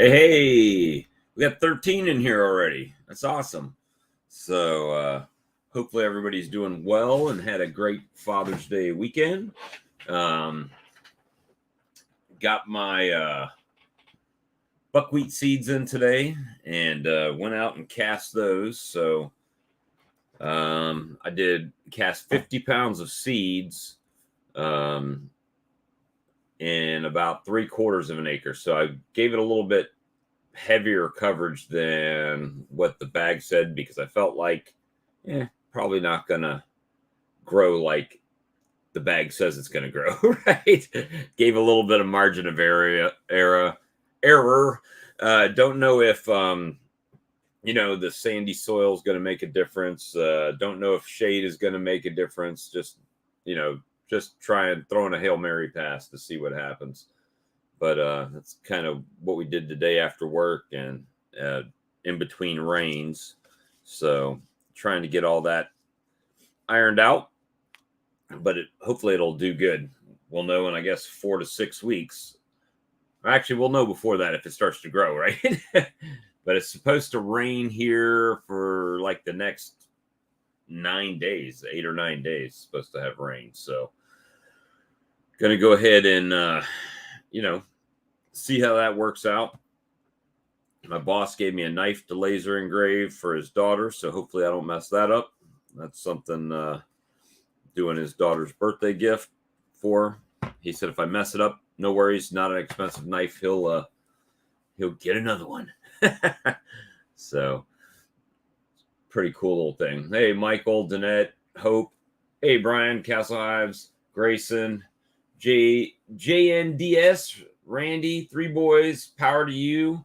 Hey, we got 13 in here already. That's awesome. So hopefully everybody's doing well and had a great Father's Day weekend. Um, got my buckwheat seeds in today and went out and cast those. So I did cast 50 pounds of seeds in about 3/4 of an acre. So I gave it a little bit heavier coverage than what the bag said because I felt like probably not gonna grow like the bag says it's gonna grow. Right, gave a little bit of margin of error. Don't know if the sandy soil is going to make a difference. Don't know if shade is going to make a difference. Just try and throw in a Hail Mary pass to see what happens. But that's kind of what we did today after work and in between rains. So trying to get all that ironed out, but hopefully it'll do good. We'll know in, I guess, 4 to 6 weeks. Actually, we'll know before that if it starts to grow, right? But it's supposed to rain here for like the next 9 days, 8 or 9 days, supposed to have rain. So going to go ahead and, see how that works out. My boss gave me a knife to laser engrave for his daughter, so hopefully I don't mess that up. That's something doing his daughter's birthday gift for. He said if I mess it up, no worries, not an expensive knife. He'll get another one. So pretty cool little thing. Hey, Michael, Danette, Hope. Hey, Brian, Castle Hives, Grayson, JNDS, Randy, 3 boys, power to you.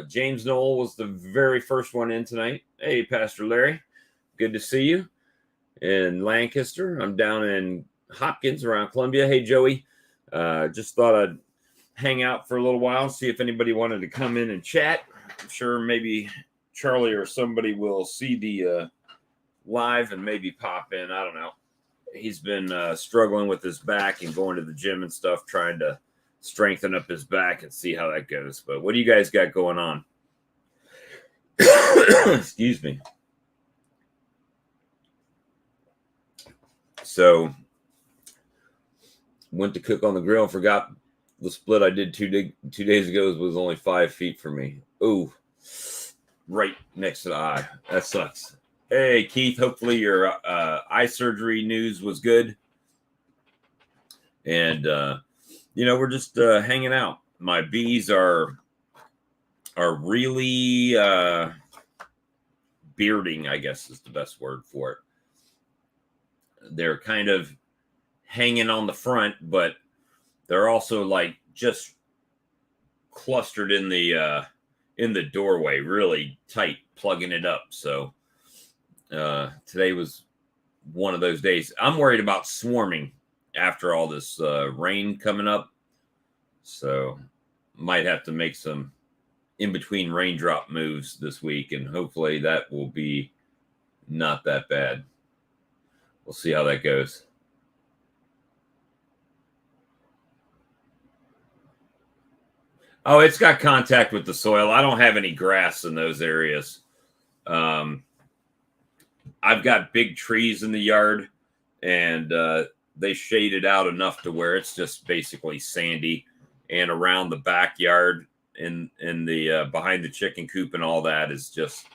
James Knoll was the very first one in tonight. Hey, Pastor Larry, good to see you in Lancaster. I'm down in Hopkins around Columbia. Hey, Joey, just thought I'd hang out for a little while, see if anybody wanted to come in and chat. I'm sure maybe Charlie or somebody will see the live and maybe pop in. I don't know. He's been struggling with his back and going to the gym and stuff, trying to strengthen up his back and see how that goes. But what do you guys got going on? Excuse me. So went to cook on the grill and forgot the split I did 2 days ago was only 5 feet from me. Ooh, right next to the eye. That sucks. Hey, Keith, hopefully your eye surgery news was good. And, we're just hanging out. My bees are really bearding, I guess is the best word for it. They're kind of hanging on the front, but they're also like just clustered in the doorway, really tight, plugging it up. So today was one of those days. I'm worried about swarming after all this rain coming up. So might have to make some in-between raindrop moves this week, and hopefully that will be not that bad. We'll see how that goes. Oh, it's got contact with the soil. I don't have any grass in those areas. I've got big trees in the yard, and they shade it out enough to where it's just basically sandy. And around the backyard in the behind the chicken coop and all that is just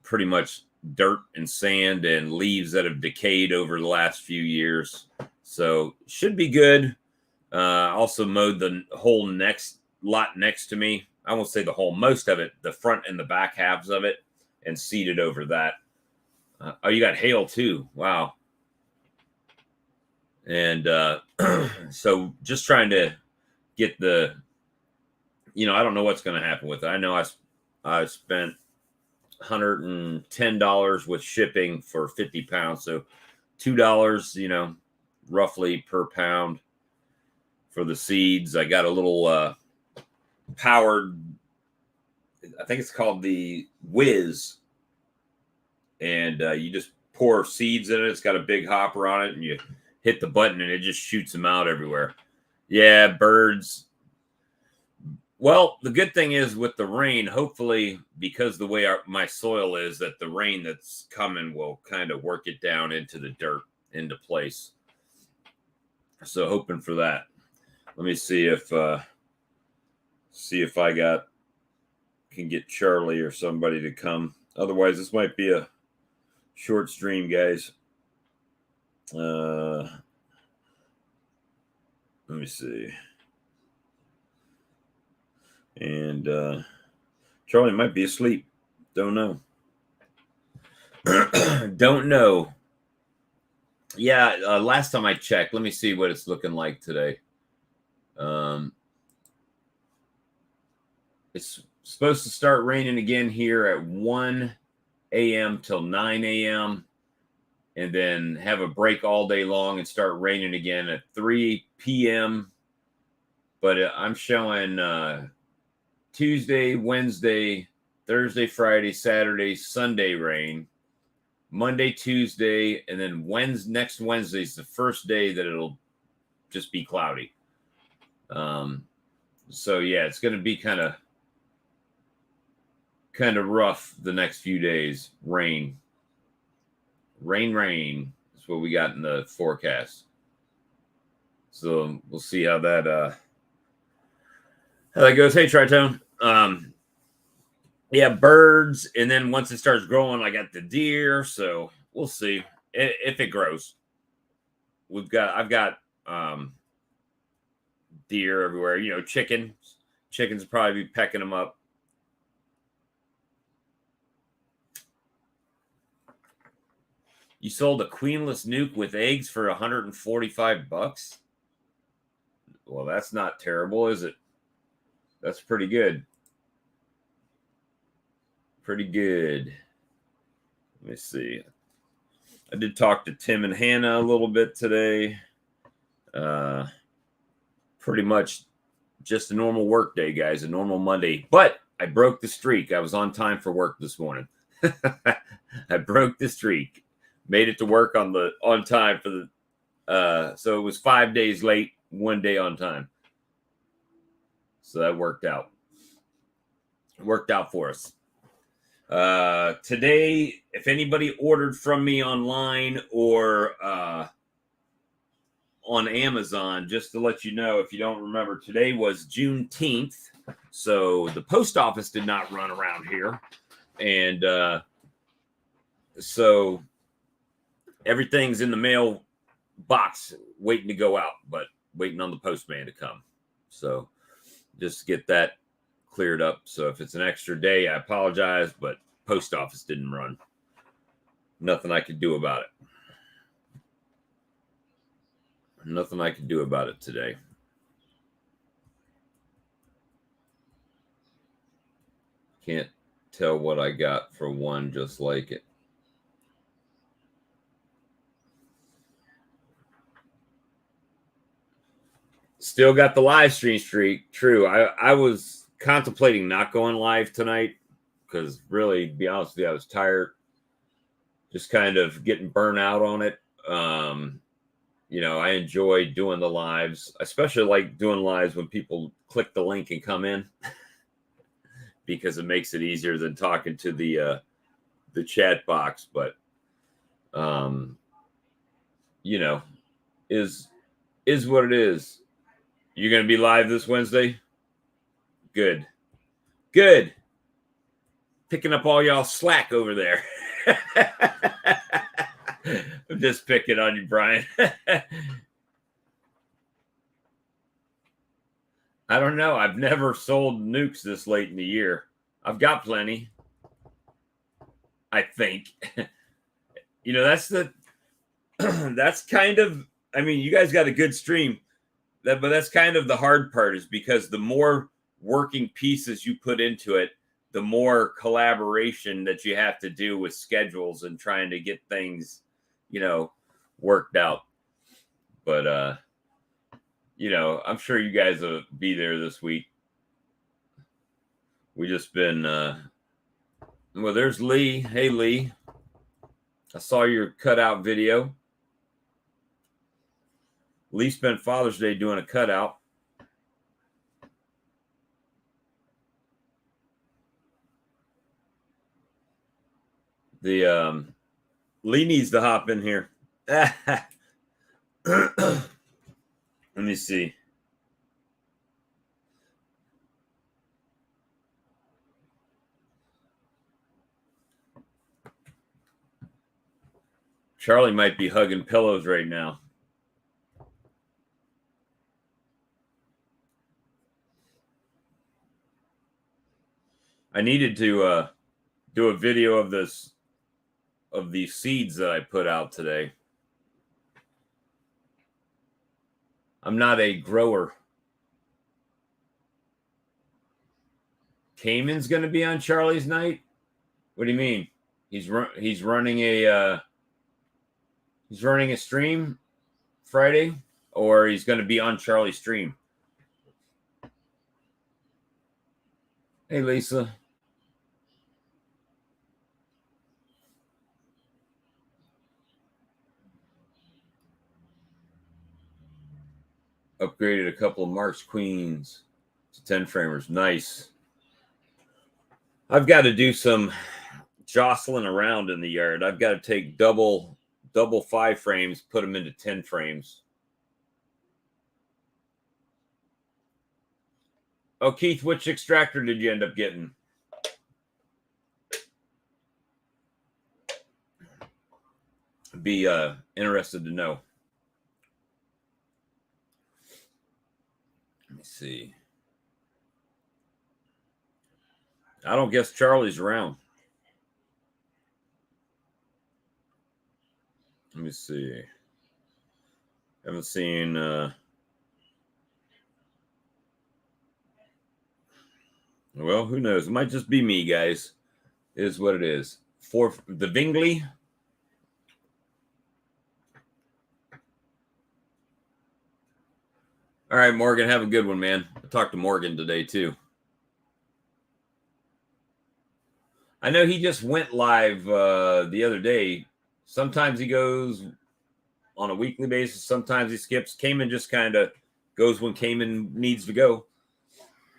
pretty much dirt and sand and leaves that have decayed over the last few years. So should be good. Also mowed the whole next lot next to me. I won't say the whole, most of it, the front and the back halves of it, and seeded over that. Oh, you got hail too. Wow. And so just trying to get the, I don't know what's going to happen with it. I know I spent $110 with shipping for 50 pounds. So $2, roughly per pound for the seeds. I got a little powered, I think it's called the Whiz. And you just pour seeds in it. It's got a big hopper on it, and you hit the button and it just shoots them out everywhere. Yeah, birds Well, the good thing is with the rain, hopefully, because the way my soil is, that the rain that's coming will kind of work it down into the dirt, into place. So hoping for that. Let me see if I can get Charlie or somebody to come. Otherwise, this might be a short stream, guys. Let me see. And Charlie might be asleep. Don't know. Don't know. Yeah, last time I checked, let me see what it's looking like today. It's supposed to start raining again here at 1 a.m. till 9 a.m. and then have a break all day long and start raining again at 3 p.m. But I'm showing Tuesday, Wednesday, Thursday, Friday, Saturday, Sunday rain. Monday, Tuesday, and then next Wednesday is the first day that it'll just be cloudy. So yeah, it's going to be kind of rough the next few days. Rain is what we got in the forecast. So we'll see how that goes. Hey, Tritone. Yeah, birds, and then once it starts growing, I got the deer. So we'll see if it grows. I've got deer everywhere. You know, chickens will probably be pecking them up. You sold a queenless nuke with eggs for $145. Well, that's not terrible, is it? That's pretty good. Pretty good. Let me see. I did talk to Tim and Hannah a little bit today. Pretty much just a normal work day, guys, a normal Monday. But I broke the streak. I was on time for work this morning. I broke the streak. Made it to work on time for the so it was 5 days late, 1 day on time. So that worked out. It worked out for us. Today, if anybody ordered from me online or on Amazon, just to let you know, if you don't remember, today was Juneteenth, so the post office did not run around here, and so everything's in the mail box waiting to go out, but waiting on the postman to come. So just get that cleared up. So if it's an extra day, I apologize, but post office didn't run. Nothing I could do about it. Nothing I could do about it today. Can't tell what I got for one just like it. Still got the live stream streak. True. I was contemplating not going live tonight because really, to be honest with you, I was tired. Just kind of getting burnt out on it. You know, I enjoy doing the lives. I especially like doing lives when people click the link and come in because it makes it easier than talking to the chat box. But you know, is what it is. You're going to be live this Wednesday? Good. Picking up all y'all slack over there. I'm just picking on you, Brian. I don't know. I've never sold nukes this late in the year. I've got plenty. I think. You know, that's kind of, I mean, you guys got a good stream. But that's kind of the hard part, is because the more working pieces you put into it, the more collaboration that you have to do with schedules and trying to get things, you know, worked out. But, you know, I'm sure you guys will be there this week. We just been, well, there's Lee. Hey, Lee. I saw your cutout video. Lee spent Father's Day doing a cutout. The Lee needs to hop in here. Let me see. Charlie might be hugging pillows right now. I needed to do a video of this, of these seeds that I put out today. I'm not a grower. Cayman's going to be on Charlie's night. What do you mean? He's running a stream Friday, or he's going to be on Charlie's stream. Hey, Lisa. Upgraded a couple of Mark's Queens to 10 framers. Nice. I've got to do some jostling around in the yard. I've got to take double 5 frames, put them into 10 frames. Oh, Keith, which extractor did you end up getting? Be interested to know. Let me see. I don't guess Charlie's around. Let me see. Haven't seen well, who knows? It might just be me, guys. It is what it is. For the Vingley. All right, Morgan, have a good one, man. I talked to Morgan today, too. I know he just went live the other day. Sometimes he goes on a weekly basis. Sometimes he skips. Cayman just kind of goes when Cayman needs to go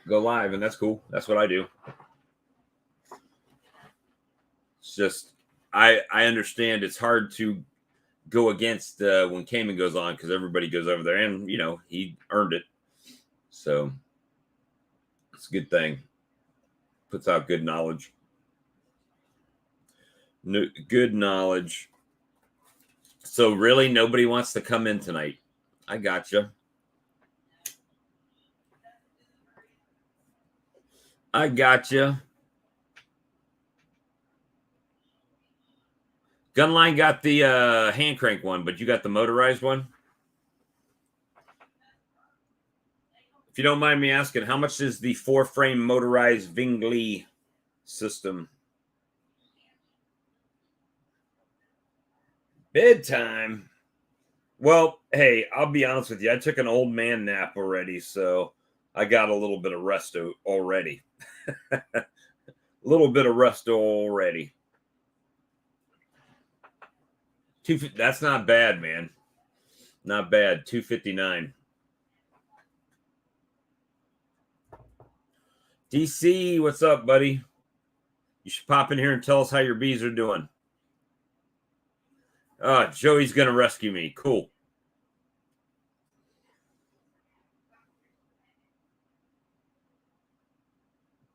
live, and that's cool. That's what I do. It's just I understand it's hard to go against when Cayman goes on because everybody goes over there, and he earned it, so it's a good thing. Puts out good knowledge. Good knowledge. So really, nobody wants to come in tonight. I gotcha. I gotcha. Gunline got the hand crank one, but you got the motorized one. If you don't mind me asking, how much is the 4-frame motorized Vingley system? Bedtime. Well, hey, I'll be honest with you. I took an old man nap already, so I got a little bit of rest already. A little bit of rest already. That's not bad, man. Not bad. 259. DC, what's up, buddy? You should pop in here and tell us how your bees are doing. Joey's going to rescue me. Cool.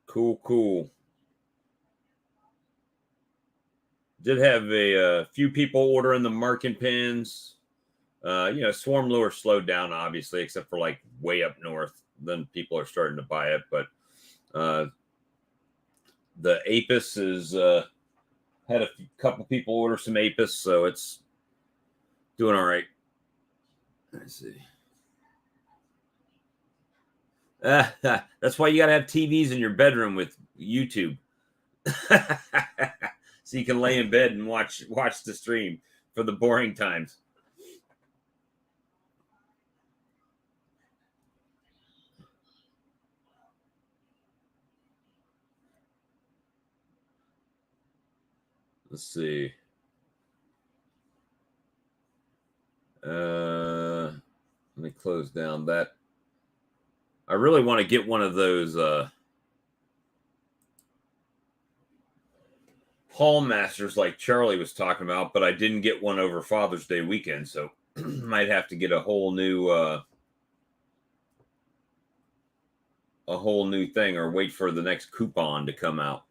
Cool. Did have a few people ordering the marking pins. Swarm lure slowed down, obviously, except for like way up north. Then people are starting to buy it. But the Apis is had a couple people order some Apis, so it's doing all right. Let's see. That's why you got to have TVs in your bedroom with YouTube. So you can lay in bed and watch the stream for the boring times. Let's see. Let me close down that. I really want to get one of those hall masters like Charlie was talking about, but I didn't get one over Father's Day weekend, so might have to get a whole new thing, or wait for the next coupon to come out.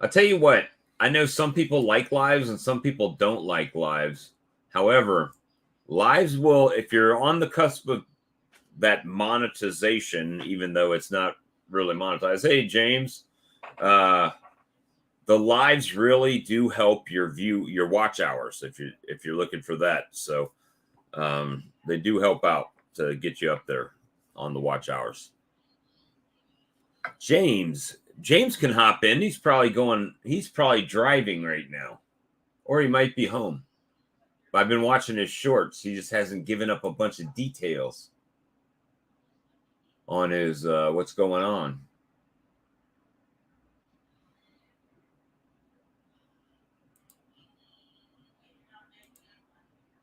I'll tell you what, I know some people like lives and some people don't like lives. However, lives will, if you're on the cusp of that monetization, even though it's not really monetized. Hey, James, the lives really do help your watch hours if you're looking for that. So they do help out to get you up there on the watch hours. James can hop in. He's probably driving right now, or he might be home. I've been watching his shorts. He just hasn't given up a bunch of details on his what's going on.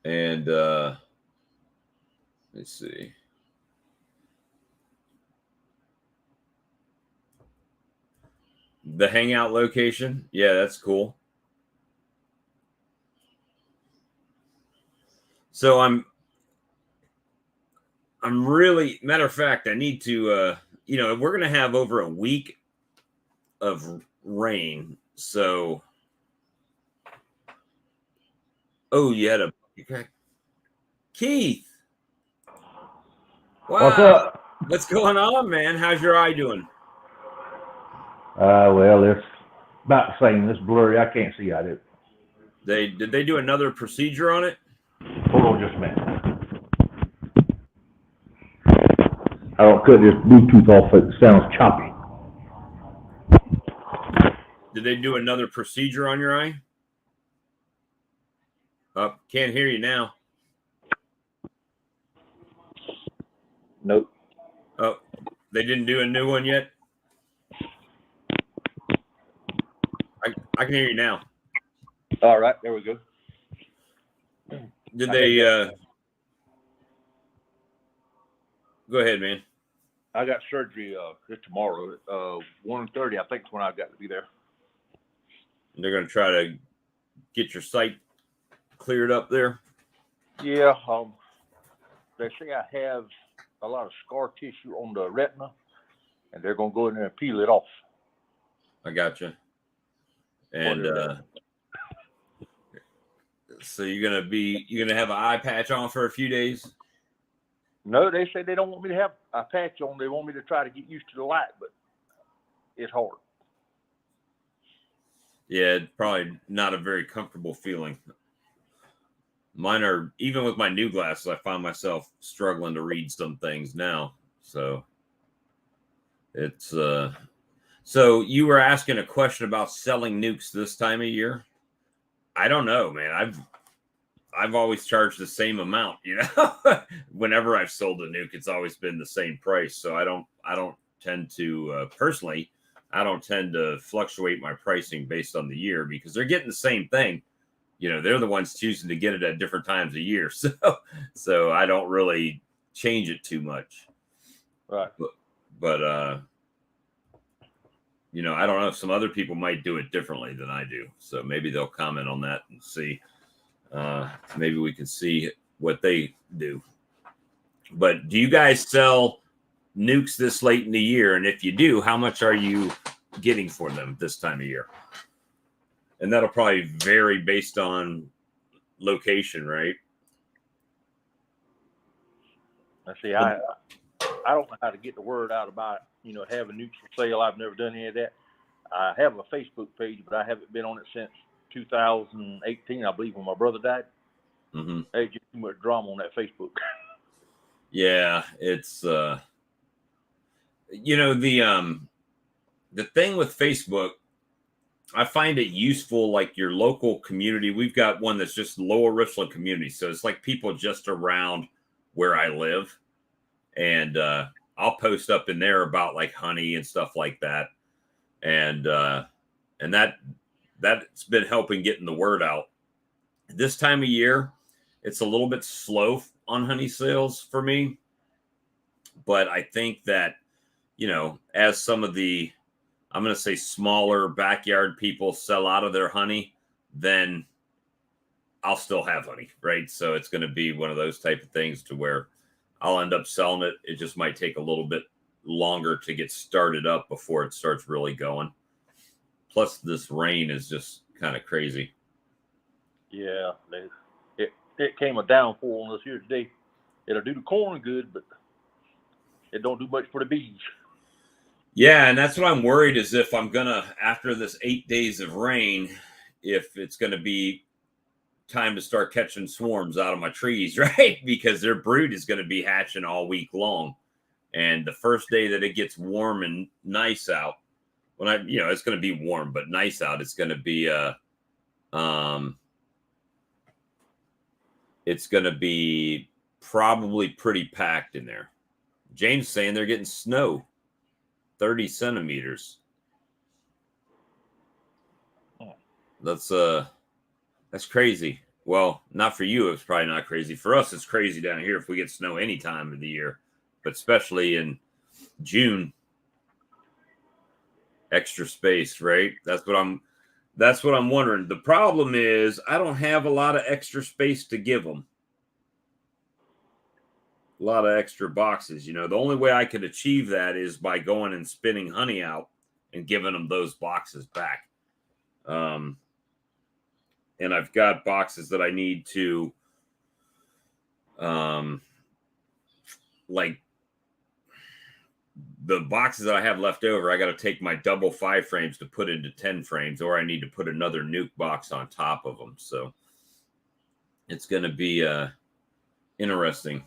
And let's see. The hangout location. Yeah, that's cool. So I'm really, matter of fact, I need to we're going to have over a week of rain. So you had Keith. Wow. What's up? What's going on, man? How's your eye doing? Well, it's about the same. It's blurry. I can't see out of it. Did they do another procedure on it? Hold on just a minute. I don't cut this Bluetooth off. It sounds choppy. Did they do another procedure on your eye? Can't hear you now. Nope. Oh, they didn't do a new one yet? I can hear you now. All right, there we go. Did they go ahead, man. I got surgery this tomorrow at 1:30. I think is when I've got to be there. And they're going to try to get your sight cleared up there? Yeah, they say I have a lot of scar tissue on the retina, and they're going to go in there and peel it off. I gotcha. And so you're gonna have an eye patch on for a few days? No, they say they don't want me to have a patch on. They want me to try to get used to the light, but it's hard. Yeah, probably not a very comfortable feeling. Mine are, even with my new glasses, I find myself struggling to read some things now. So it's so you were asking a question about selling nukes this time of year. I don't know, man. I've always charged the same amount, whenever I've sold a nuke, it's always been the same price. So I don't tend to personally, I don't tend to fluctuate my pricing based on the year, because they're getting the same thing. They're the ones choosing to get it at different times of year. So I don't really change it too much. Right. But I don't know. Some other people might do it differently than I do. So maybe they'll comment on that and see. Maybe we can see what they do. But do you guys sell nukes this late in the year? And if you do, how much are you getting for them this time of year? And that'll probably vary based on location, right? Let's see, I don't know how to get the word out about, having nukes for sale. I've never done any of that. I have a Facebook page, but I haven't been on it since 2018, I believe, when my brother died. Mm-hmm. There's just too much drama on that Facebook. Yeah, it's the thing with Facebook, I find it useful, like your local community. We've got one that's just Lower Richland community, so it's like people just around where I live, and I'll post up in there about like honey and stuff like that, and that's been helping getting the word out. This time of year, it's a little bit slow on honey sales for me. But I think that, as some of the, I'm going to say smaller backyard people sell out of their honey, then I'll still have honey, right? So it's going to be one of those type of things to where I'll end up selling it. It just might take a little bit longer to get started up before it starts really going. Plus, this rain is just kind of crazy. Yeah, it came a downpour on us here today. It'll do the corn good, but it don't do much for the bees. Yeah, and that's what I'm worried is if I'm going to, after this 8 days of rain, if it's going to be time to start catching swarms out of my trees, right? Because their brood is going to be hatching all week long. And the first day that it gets warm and nice out, when it's going to be warm, but nice out, it's going to be, it's going to be probably pretty packed in there. James saying they're getting snow, 30 centimeters. That's crazy. Well, not for you. It's probably not crazy. For us, it's crazy down here if we get snow any time of the year, but especially in June. Extra space, right? That's what I'm wondering. The problem is I don't have a lot of extra space to give them. A lot of extra boxes. The only way I could achieve that is by going and spinning honey out and giving them those boxes back. And I've got boxes that I need to, like the boxes that I have left over, I got to take my double 5 frames to put into 10 frames, or I need to put another nuke box on top of them. So it's going to be interesting.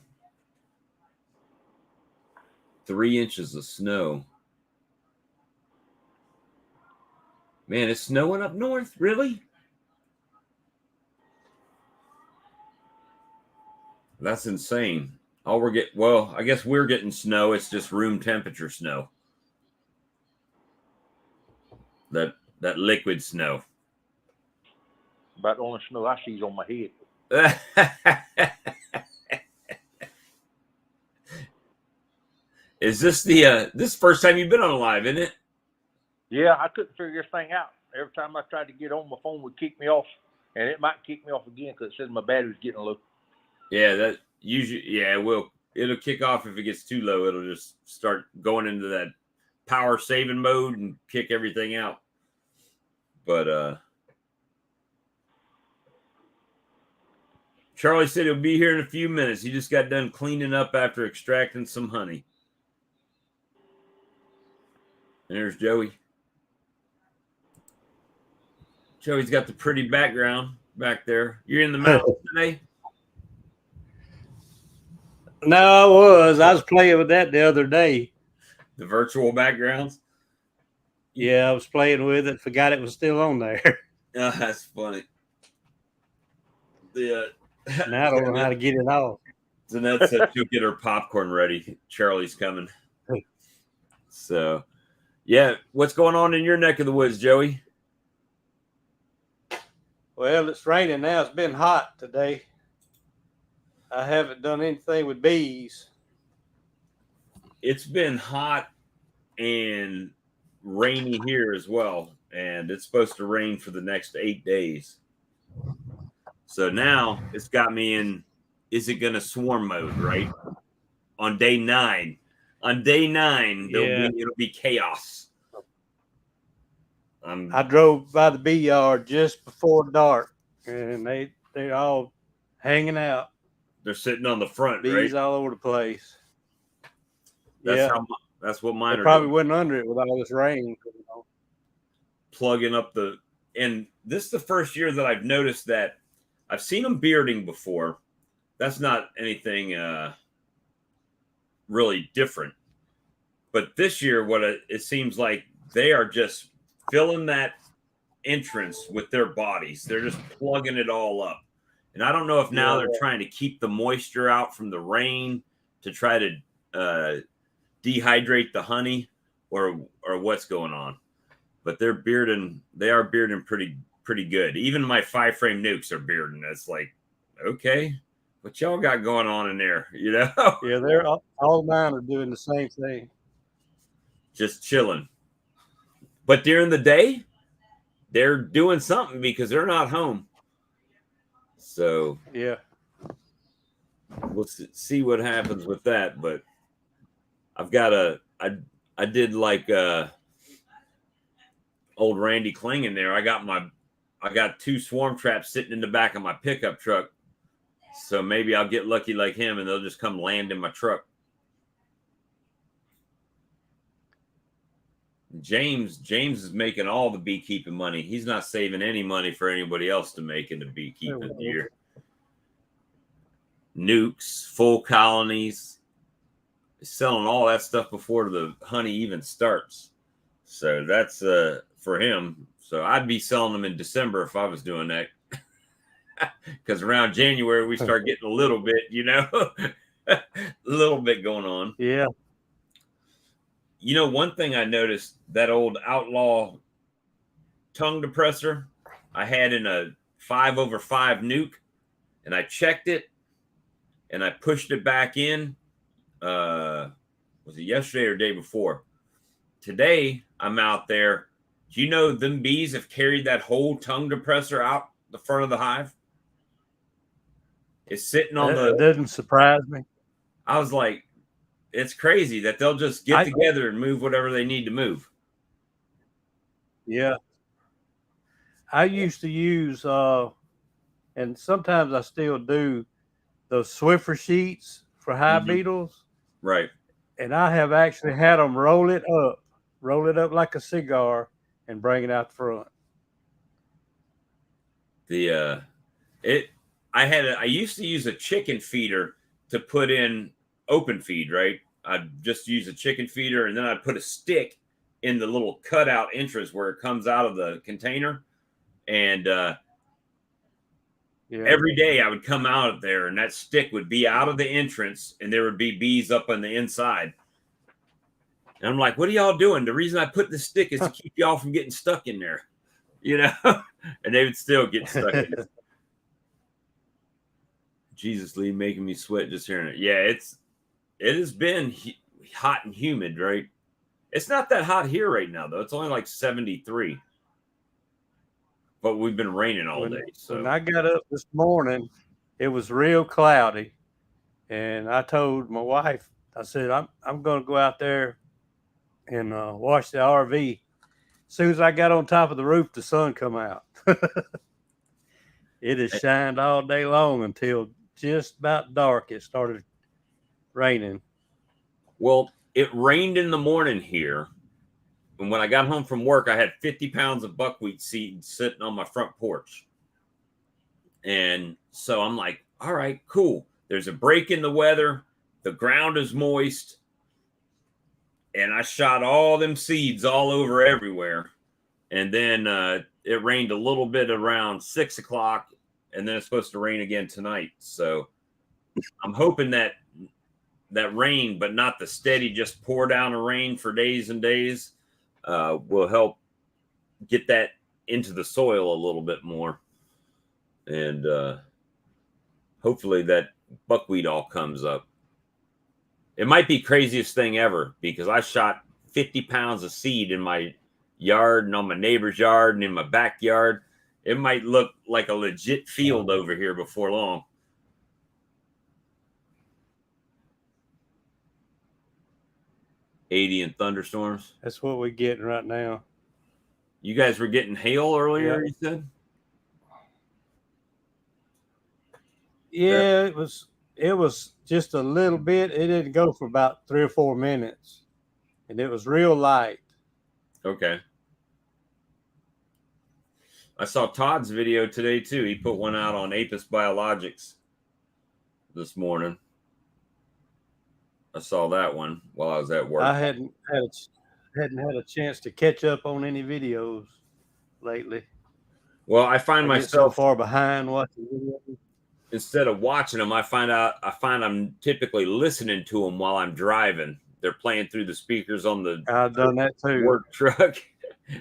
3 inches of snow. Man, it's snowing up north? Really? That's insane. I guess we're getting snow. It's just room temperature snow. That liquid snow. About the only snow I see is on my head. Is this this first time you've been on live, isn't it? Yeah, I couldn't figure this thing out. Every time I tried to get on, my phone would kick me off, and it might kick me off again because it says my battery's getting low. Yeah, that usually, yeah, it'll kick off if it gets too low. It'll just start going into that power saving mode and kick everything out. But Charlie said he'll be here in a few minutes. He just got done cleaning up after extracting some honey. And there's Joey. Joey's got the pretty background back there. You're in the mountains today? No, I was playing with that the other day. The virtual backgrounds? Yeah, I was playing with it. Forgot it was still on there. Oh, that's funny. Now I don't know how to get it off. Zanette said she'll get her popcorn ready. Charlie's coming. So, yeah. What's going on in your neck of the woods, Joey? Well, it's raining now. It's been hot today. I haven't done anything with bees. It's been hot and rainy here as well. And it's supposed to rain for the next 8 days. So now it's got me in, is it going to swarm mode, right? On day 9. On day 9, it'll be chaos. I drove by the bee yard just before dark, and they're all hanging out. They're sitting on the front, bees right? Bees all over the place. That's what mine they are probably doing. went under it with all this rain. Plugging up and this is the first year that I've noticed that I've seen them bearding before. That's not anything really different. But this year, it seems like they are just filling that entrance with their bodies. They're just plugging it all up. And I don't know if now they're trying to keep the moisture out from the rain to try to dehydrate the honey or what's going on. But they are bearding pretty good. Even my 5 frame nukes are bearding. That's like, okay. what y'all got going on in there, you know? Yeah, they're all mine are doing the same thing. Just chilling. But during the day, they're doing something because they're not home. So Yeah. we'll see what happens with that. But I've got I did like old Randy Kling in there. I got 2 swarm traps sitting in the back of my pickup truck. So maybe I'll get lucky like him and they'll just come land in my truck. James is making all the beekeeping money. He's not saving any money for anybody else to make in the beekeeping year. Nukes, full colonies, selling all that stuff before the honey even starts. So that's for him. So I'd be selling them in December if I was doing that. Because around January we start getting a little bit, you know, a little bit going on. Yeah. You know, one thing I noticed, that old Outlaw tongue depressor I had in a 5/5 nuke, and I checked it and I pushed it back in. Was it yesterday or day before? Today I'm out there. Do you know them bees have carried that whole tongue depressor out the front of the hive? It's sitting on It doesn't surprise me. I was like, it's crazy that they'll just get together and move whatever they need to move. Yeah. I used to use, and sometimes I still do, those Swiffer sheets for hive beetles. Right. And I have actually had them roll it up like a cigar and bring it out the front. I used to use a chicken feeder to put in open feed, right? I'd just use a chicken feeder and then I'd put a stick in the little cutout entrance where it comes out of the container. And every day I would come out of there and that stick would be out of the entrance and there would be bees up on the inside. And I'm like, what are y'all doing? The reason I put the stick is to keep y'all from getting stuck in there, you know? And they would still get stuck in it. Jesus, Lee, making me sweat just hearing it. Yeah, it has been hot and humid, right? It's not that hot here right now, though. It's only like 73. But we've been raining all day. So when I got up this morning, it was real cloudy. And I told my wife, I said, I'm going to go out there and wash the RV. As soon as I got on top of the roof, the sun come out. It has shined all day long until just about dark. It started raining. Well, it rained in the morning here. And when I got home from work, I had 50 pounds of buckwheat seeds sitting on my front porch. And so I'm like, all right, cool. There's a break in the weather. The ground is moist. And I shot all them seeds all over everywhere. And then it rained a little bit around 6 o'clock. And then it's supposed to rain again tonight. So I'm hoping that rain, but not the steady, just pour down of rain for days and days, will help get that into the soil a little bit more. And hopefully that buckwheat all comes up. It might be craziest thing ever because I shot 50 pounds of seed in my yard and on my neighbor's yard and in my backyard. It might look like a legit field over here before long. $80 in thunderstorms. That's what we're getting right now. You guys were getting hail earlier, you said? Yeah, it was just a little bit. It didn't go for about 3 or 4 minutes. And it was real light. Okay. I saw Todd's video today too. He put one out on Apis Biologics this morning. I saw that one while I was at work. I hadn't had a chance to catch up on any videos lately. Well, I find myself so far behind watching videos. Instead of watching them, I find I'm typically listening to them while I'm driving. They're playing through the speakers on the I've done that too. Work truck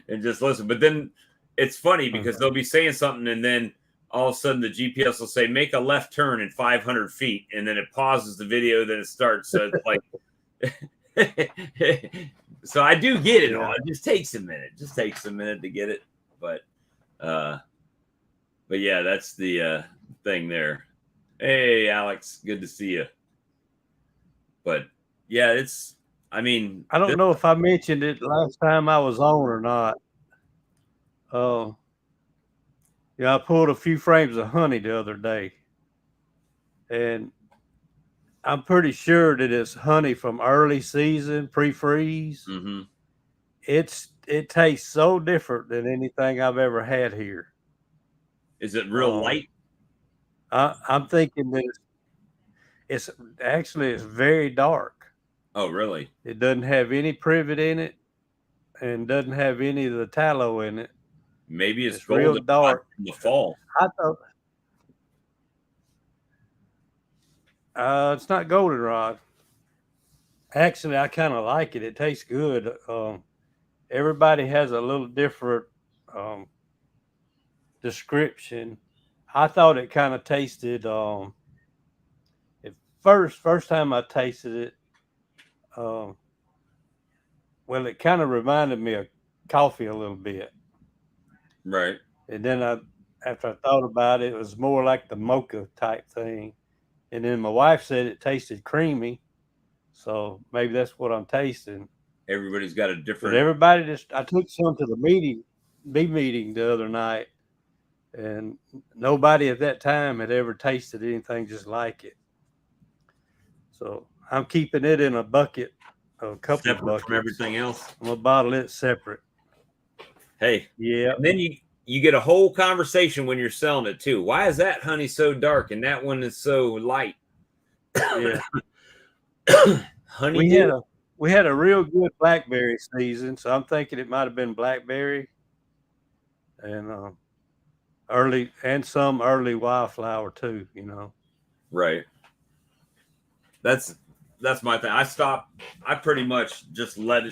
and just listen. But then it's funny because they'll be saying something and then all of a sudden the GPS will say, make a left turn in 500 feet. And then it pauses the video, then it starts. So it's like, so I do get it all. It just takes a minute. Just takes a minute to get it. But yeah, that's the thing there. Hey, Alex, good to see you. But yeah, it's, I mean, I don't know if I mentioned it last time I was on or not. Yeah, I pulled a few frames of honey the other day, and I'm pretty sure that it's honey from early season, pre-freeze. Mm-hmm. It tastes so different than anything I've ever had here. Is it real light? I'm thinking that it's very dark. Oh, really? It doesn't have any privet in it, and doesn't have any of the tallow in it. Maybe it's real dark in the fall. I thought it's not goldenrod. Actually, I kind of like it. It tastes good. Everybody has a little different description. I thought it kind of tasted. First time I tasted it, well, it kind of reminded me of coffee a little bit. Right. And then after I thought about it, it was more like the mocha type thing. And then my wife said it tasted creamy. So maybe that's what I'm tasting. Everybody's got a different. But I took some to the bee meeting the other night, and nobody at that time had ever tasted anything just like it. So I'm keeping it in a bucket, a couple separate of buckets from everything else. I'm gonna bottle it separate. Hey, yeah. And then you get a whole conversation when you're selling it too. Why is that honey so dark and that one is so light? Yeah. Honey. We had a real good blackberry season, so I'm thinking it might have been blackberry, and some early wildflower too. You know. Right. That's my thing. I pretty much just let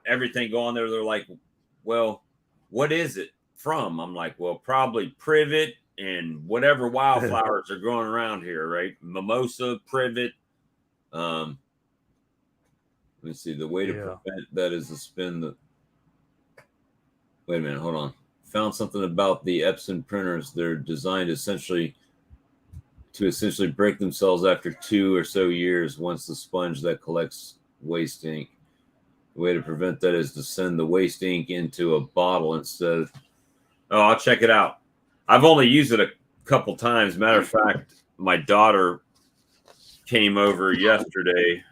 everything go on there. They're like, well, what is it from? I'm like, well, probably privet and whatever wildflowers are growing around here, right? Mimosa, privet. Let me see. The way to prevent that is to spin the. Wait a minute. Hold on. Found something about the Epson printers. They're designed to essentially break themselves after 2 or so years once the sponge that collects waste ink. The way to prevent that is to send the waste ink into a bottle instead of. Oh, I'll check it out. I've only used it a couple times. Matter of fact, my daughter came over yesterday,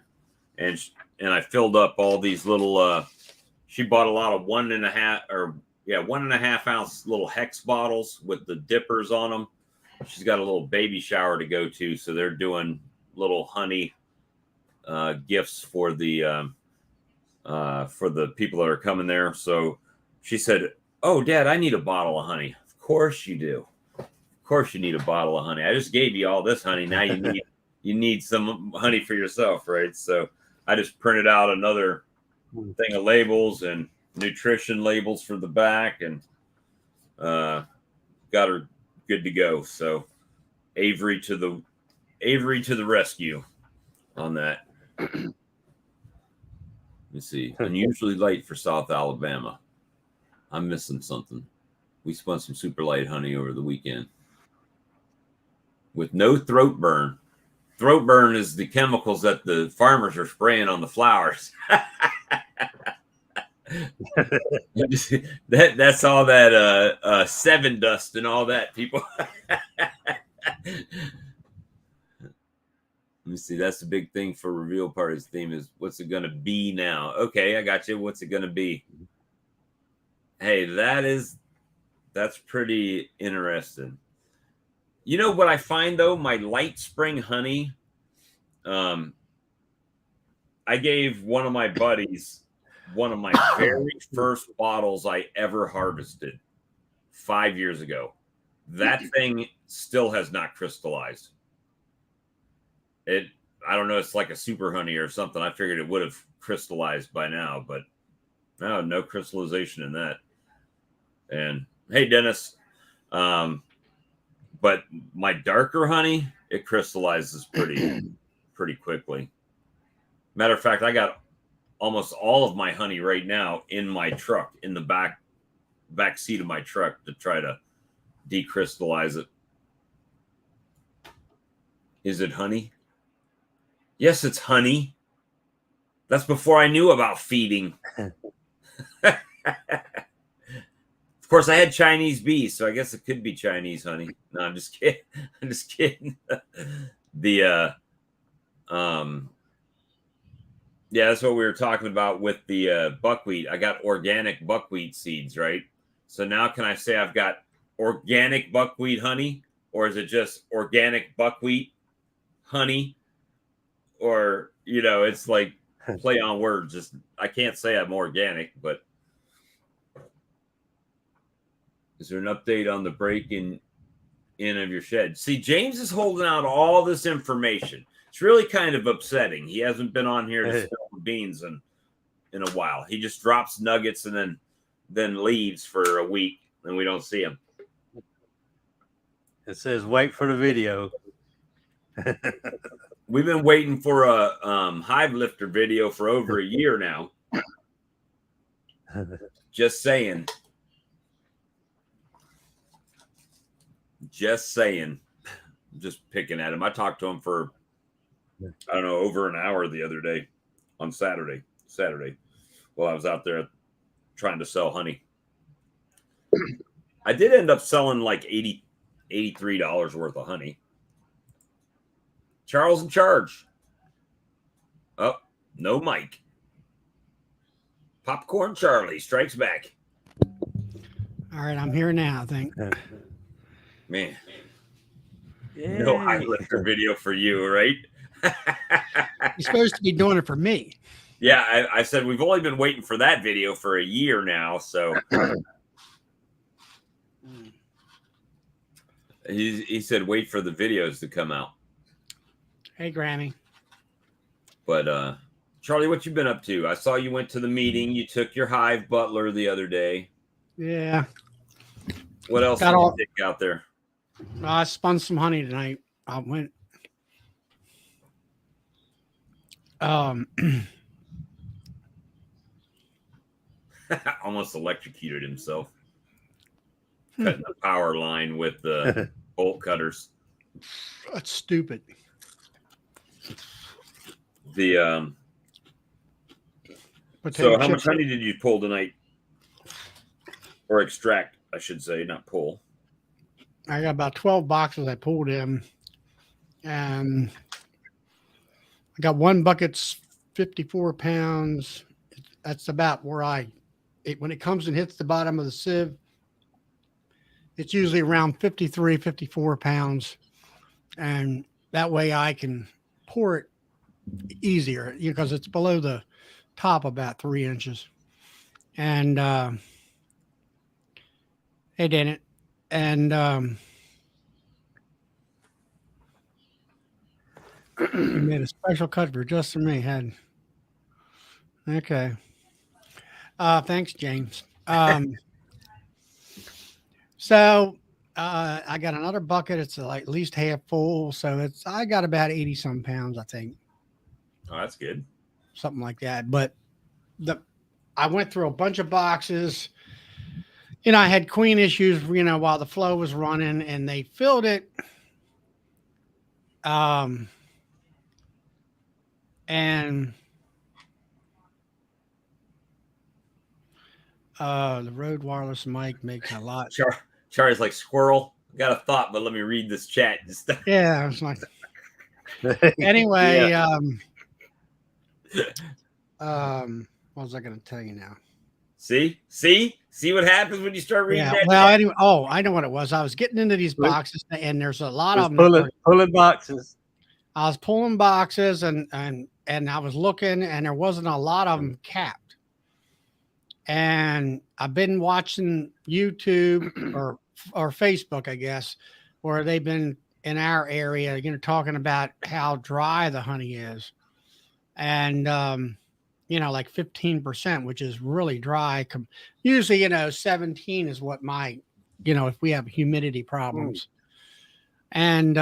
and I filled up all these little. She bought a lot of 1.5 ounce little hex bottles with the dippers on them. She's got a little baby shower to go to, so they're doing little honey gifts for the people that are coming there. So she said, "Oh, Dad, I need a bottle of honey." Of course you do. Of course you need a bottle of honey. I just gave you all this honey. Now you need some honey for yourself, right? So I just printed out another thing of labels and nutrition labels for the back, and got her good to go. So Avery to the rescue on that. Let me see. Unusually light for South Alabama. I'm missing something. We spun some super light honey over the weekend with no throat burn. Throat burn is the chemicals that the farmers are spraying on the flowers. That's all that 7 dust and all that, people. Let me see. That's the big thing for reveal party's theme is what's it gonna be now? Okay, I got you. What's it gonna be? Hey, that's pretty interesting. You know what I find though? My light spring honey. I gave one of my buddies one of my very first bottles I ever harvested 5 years ago. That thing still has not crystallized. I don't know. It's like a super honey or something. I figured it would have crystallized by now, but no crystallization in that. And hey, Dennis, But my darker honey, it crystallizes pretty quickly. Matter of fact, I got almost all of my honey right now in my truck, in the back seat of my truck, to try to decrystallize it. Is it honey? Yes, it's honey. That's before I knew about feeding. Of course, I had Chinese bees, so I guess it could be Chinese honey. No, I'm just kidding. I'm just kidding. Yeah, that's what we were talking about with the buckwheat. I got organic buckwheat seeds, right? So now can I say I've got organic buckwheat honey, or is it just organic buckwheat honey? Or, it's like play on words. Just I can't say I'm organic, but is there an update on the break-in of your shed? See, James is holding out all this information. It's really kind of upsetting. He hasn't been on here to spill the beans in a while. He just drops nuggets and then leaves for a week, and we don't see him. It says wait for the video. We've been waiting for a hive lifter video for over a year now. Just saying. Just saying. Just picking at him. I talked to him for, I don't know, over an hour the other day on Saturday. While I was out there trying to sell honey. I did end up selling like $83 worth of honey. Charles in charge. Oh, no Mike. Popcorn Charlie strikes back. All right, I'm here now, I think. Man. Yay. No high lifter video for you, right? You're supposed to be doing it for me. Yeah, I said we've only been waiting for that video for a year now, so he said wait for the videos to come out. Hey, Grammy. But Charlie, what you been up to? I saw you went to the meeting. You took your hive butler the other day. Yeah. What else did you take out there? I spun some honey tonight. I went. Almost electrocuted himself. Cutting the power line with the bolt cutters. That's stupid. So how much honey did you pull tonight? Or extract, I should say, not pull. I got about 12 boxes I pulled in. And I got one bucket's 54 pounds. That's about where when it comes and hits the bottom of the sieve, it's usually around 53, 54 pounds. And that way I can pour it easier, because it's below the top about 3 inches. And it didn't. And we made a special cut for just for me. Okay. Thanks, James. So I got another bucket. It's like at least half full. So I got about 80 some pounds, I think. Oh, that's good. Something like that. But I went through a bunch of boxes. I had queen issues, while the flow was running, and they filled it. And the Rode wireless mic makes a lot. Charlie's like, squirrel. Got a thought, but let me read this chat. Yeah, I was like. Anyway, yeah. what was I going to tell you now? See what happens when you start reading that? Well, anyway, I know what it was. I was getting into these boxes, and there's a lot of them. Pulling boxes. I was pulling boxes, and I was looking, and there wasn't a lot of them capped. And I've been watching YouTube or Facebook, I guess, where they've been in our area, talking about how dry the honey is. And, like 15%, which is really dry. Usually, 17 is what if we have humidity problems. And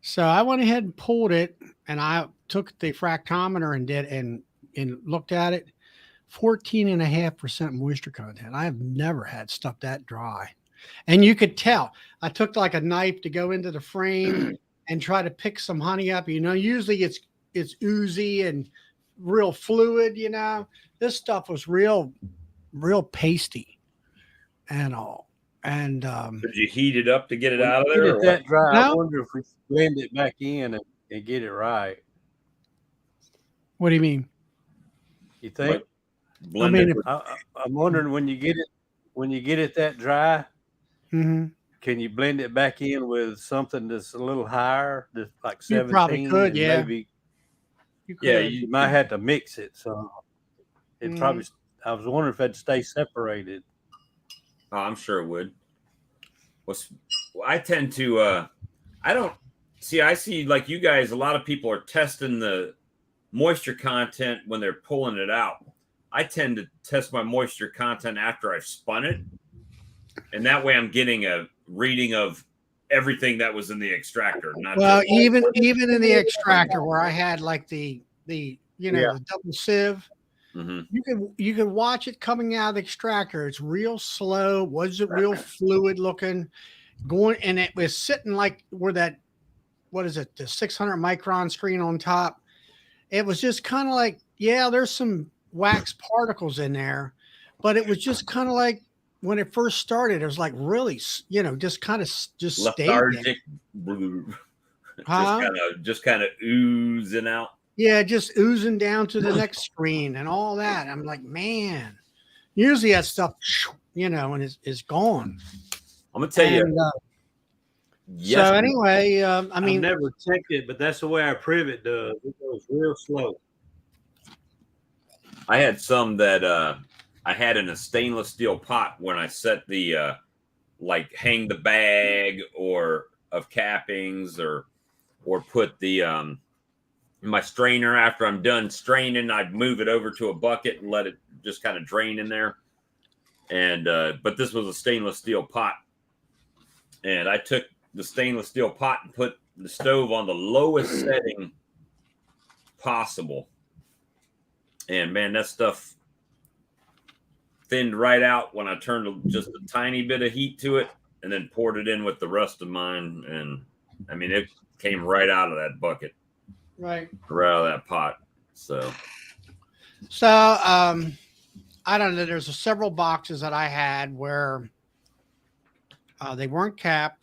so I went ahead and pulled it, and I took the fractometer and looked at it. 14.5% moisture content. I have never had stuff that dry. And you could tell. I took like a knife to go into the frame and try to pick some honey up. Usually it's oozy and real fluid, This stuff was real pasty and all. And Did you heat it up to get it when out of you there? get it that dry, I No. wonder if we should blend it back in and get it right. What do you mean? You think? Blend I mean, it. I'm wondering when you get it that dry, Mhm. can you blend it back in with something that's a little higher, that's like You 17? probably could, and yeah. Maybe You could. Yeah, you might have to mix it. So it Mhm. probably. I was wondering if it'd stay separated. Oh, I'm sure it would. I tend to. I don't see. I see like you guys. A lot of people are testing the moisture content when they're pulling it out. I tend to test my moisture content after I've spun it, and that way I'm getting a reading of everything that was in the extractor. Well, even in the extractor where I had like the the double sieve, Mhm. you can watch it coming out of the extractor. It's real slow. Was it real fluid looking? And it was sitting like where that, what is it, the 600 micron screen on top. It was just kind of like, yeah, there's some wax particles in there, but it was just kind of like when it first started, it was like really, just kind of just stayed there. Lethargic blue. Huh? Just kind of oozing out. Yeah, just oozing down to the next screen and all that. I'm like, man, usually that stuff, and is gone. I'm gonna tell you. So anyway, I mean, I've never checked it, but that's the way our privet does. It goes real slow. I had some that I had in a stainless steel pot when I set the like hang the bag or of cappings or put the my strainer after I'm done straining, I'd move it over to a bucket and let it just kind of drain in there. And but this was a stainless steel pot, and I took the stainless steel pot and put the stove on the lowest setting possible. And man, that stuff thinned right out when I turned just a tiny bit of heat to it and then poured it in with the rest of mine. And I mean, it came right out of that bucket, right out of that pot. So I don't know. There's several boxes that I had where they weren't capped.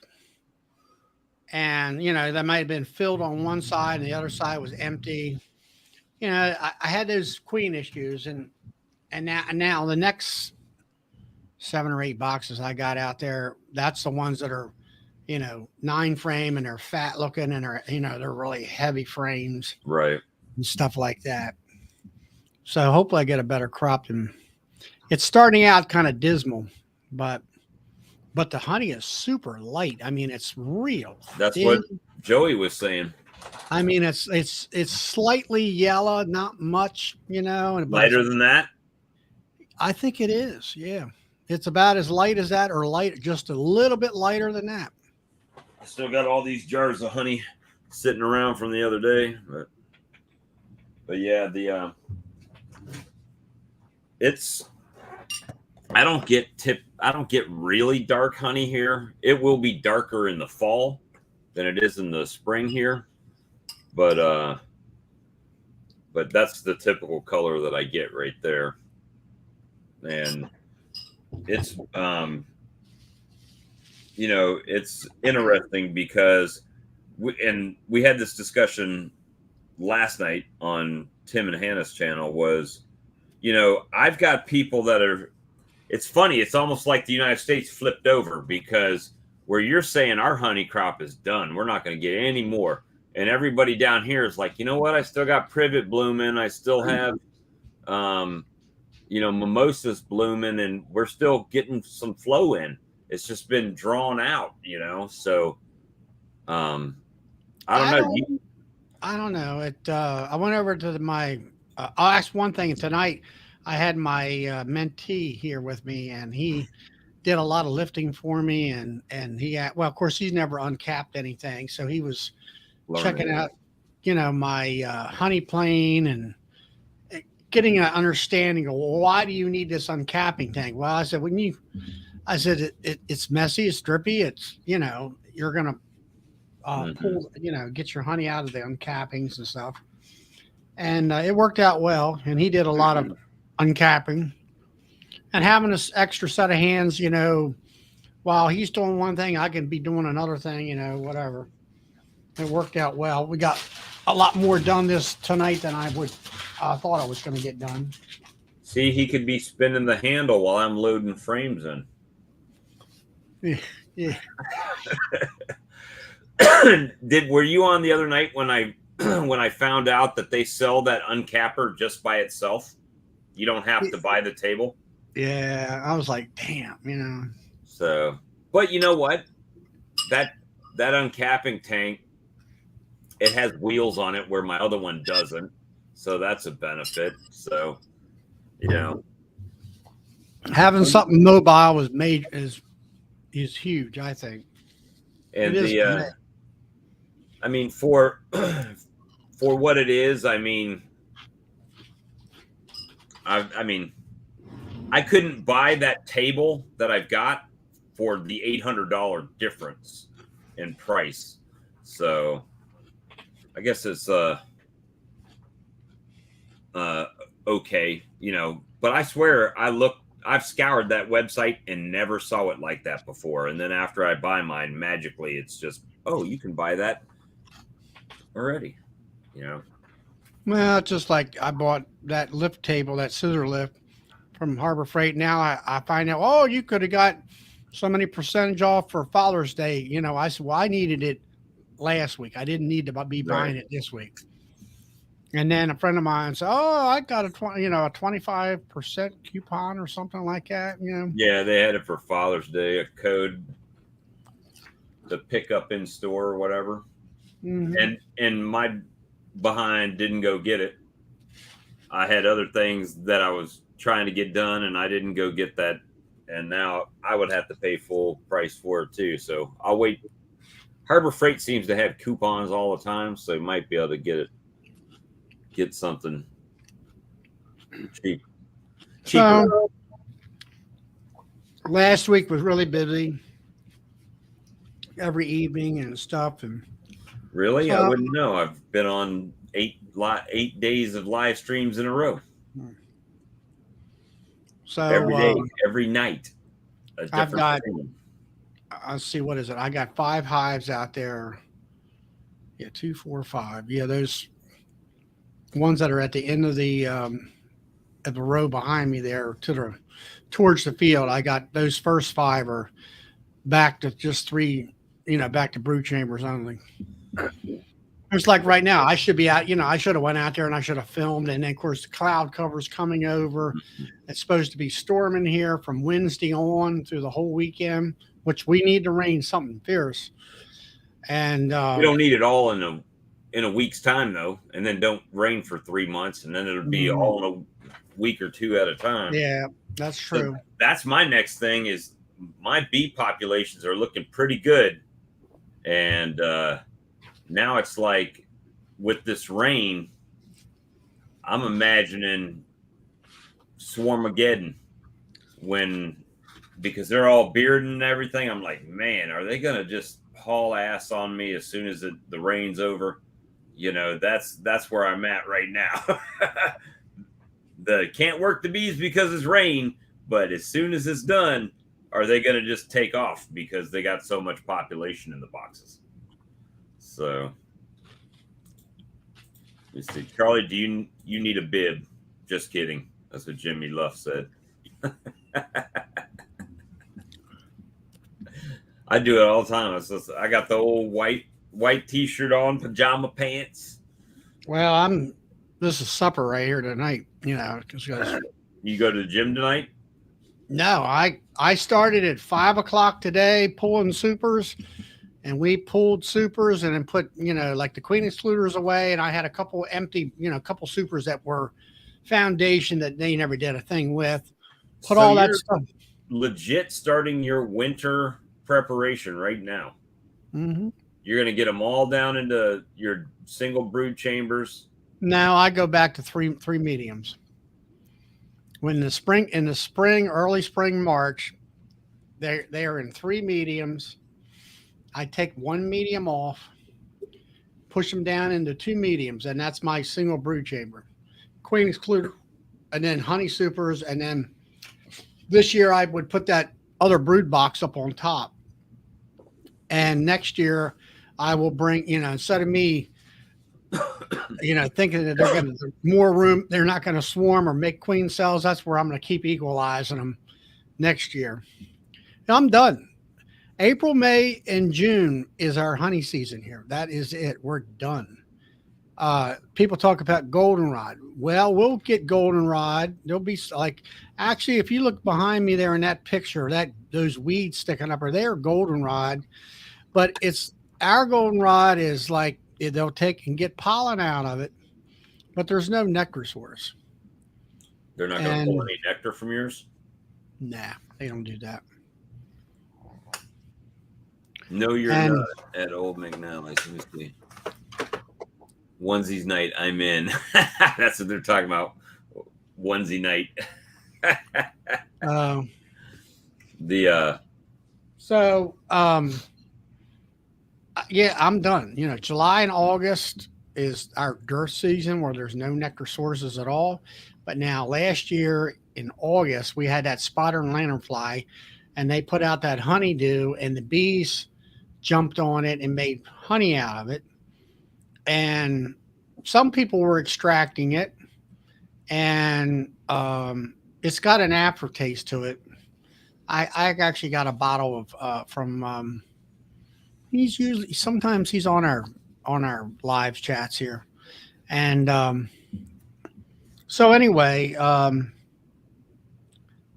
And, they might have been filled on one side and the other side was empty. I had those queen issues, and now the next 7 or 8 boxes I got out there, that's the ones that are, 9 frame and they're fat looking and they're really heavy frames, right, and stuff like that. So hopefully I get a better crop. And it's starting out kind of dismal, but the honey is super light. I mean, it's real. That's thin. what Joey was saying. I mean, it's slightly yellow, not much, and Lighter than that. I think it is. Yeah, it's about as light as that, or light, just a little bit lighter than that. I still got all these jars of honey sitting around from the other day, but yeah, it's. I don't get really dark honey here. It will be darker in the fall than it is in the spring here. But that's the typical color that I get right there. And it's it's interesting because we had this discussion last night on Tim and Hannah's channel was, I've got people that are. It's funny. It's almost like the United States flipped over, because where you're saying our honey crop is done, we're not going to get any more. And everybody down here is like, you know what? I still got privet blooming. I still have, mimosas blooming, and we're still getting some flow in. It's just been drawn out, So, I don't know. I don't know. I went over to I'll ask one thing tonight. I had my mentee here with me, and did a lot of lifting for me, and he had, well, of course, he's never uncapped anything, so he was checking out, my honey plane and getting an understanding of why do you need this uncapping tank. Well, I said it's messy, it's drippy, it's you're gonna pull, get your honey out of the uncappings and stuff, and it worked out well. And he did a lot of uncapping, and having this extra set of hands, while he's doing one thing, I can be doing another thing, whatever. It worked out well. We got a lot more done tonight than I thought I was going to get done. See, he could be spinning the handle while I'm loading frames in. Yeah. Were you on the other night when I found out that they sell that uncapper just by itself? You don't have to buy the table. Yeah, I was like, damn, So, but you know what? That uncapping tank, it has wheels on it where my other one doesn't. So that's a benefit. So, having something mobile is huge, I think. And I mean, for what it is, I mean, I couldn't buy that table that I've got for the $800 difference in price. So I guess it's okay, but I swear I've scoured that website and never saw it like that before. And then after I buy mine, magically it's just, oh, you can buy that already, Well, it's just like I bought that lift table, that scissor lift from Harbor Freight. Now I find out, oh, you could have got so many percentage off for Father's Day. I said, well, I needed it last week. I didn't need to be buying it this week. And then a friend of mine said, oh, I got a 25% coupon or something like that. Yeah, they had it for Father's Day, a code to pick up in store or whatever. Mm-hmm. And my behind didn't go get it. I had other things that I was trying to get done, and I didn't go get that. And now I would have to pay full price for it too. So I'll wait. Harbor Freight seems to have coupons all the time, so you might be able to get something cheap. So, last week was really busy every evening and stuff. And really, I wouldn't know. I've been on 8 days of live streams in a row. So every day, every night. I've got, let's see, what is it? I got 5 hives out there. Yeah, 2, 4, 5. Yeah, those ones that are at the end of the row behind me there towards the field. I got those first 5 are back to just 3, back to brood chambers only. It's like right now, I should be out, I should have went out there and I should have filmed. And then, of course, the cloud cover's coming over. It's supposed to be storming here from Wednesday on through the whole weekend, which we need to rain something fierce. And we don't need it all in a week's time, though. And then don't rain for 3 months, and then it'll be all in a week or 2 at a time. Yeah, that's true. So that's my next thing is my bee populations are looking pretty good. And now it's like with this rain, I'm imagining Swarmageddon because they're all bearded and everything. I'm like, man, are they going to just haul ass on me as soon as the rain's over? That's where I'm at right now. Can't work the bees because it's rain, but as soon as it's done, are they going to just take off because they got so much population in the boxes? So, let's see. Charlie, do you need a bib? Just kidding. That's what Jimmy Luff said. I do it all the time. I got the old white T-shirt on, pajama pants. Well, this is supper right here tonight. You go to the gym tonight? No, I started at 5 o'clock today pulling supers. And we pulled supers and then put, like the queen excluders away. And I had a couple empty, couple supers that were foundation that they never did a thing with. Put all that stuff. legit starting your winter preparation right now. Mm-hmm. You're going to get them all down into your single brood chambers. Now I go back to three mediums. When the spring, in the spring, early spring, March, they are in three mediums. I take one medium off, push them down into two mediums, and that's my single brood chamber. Queen excluded, and then honey supers, and then this year I would put that other brood box up on top. And next year I will bring, instead of me, thinking that they're going to more room, they're not going to swarm or make queen cells. That's where I'm going to keep equalizing them next year. I'm done. April, May, and June is our honey season here. That is it. We're done. People talk about goldenrod. Well, we'll get goldenrod. There'll be actually, if you look behind me there in that picture, those weeds sticking up are there goldenrod, but it's our goldenrod is like they'll take and get pollen out of it, but there's no nectar source. They're not going to pull any nectar from yours? Nah, they don't do that. No, you're not at Old McNally. Let me see. Onesie night, I'm in. That's what they're talking about. Onesie night. Yeah, I'm done. July and August is our dearth season where there's no nectar sources at all. But now last year in August, we had that spotter and lanternfly, and they put out that honeydew, and the bees jumped on it and made honey out of it. And some people were extracting it, and it's got an aftertaste to it. I actually got a bottle of from sometimes he's on our live chats here. And so anyway,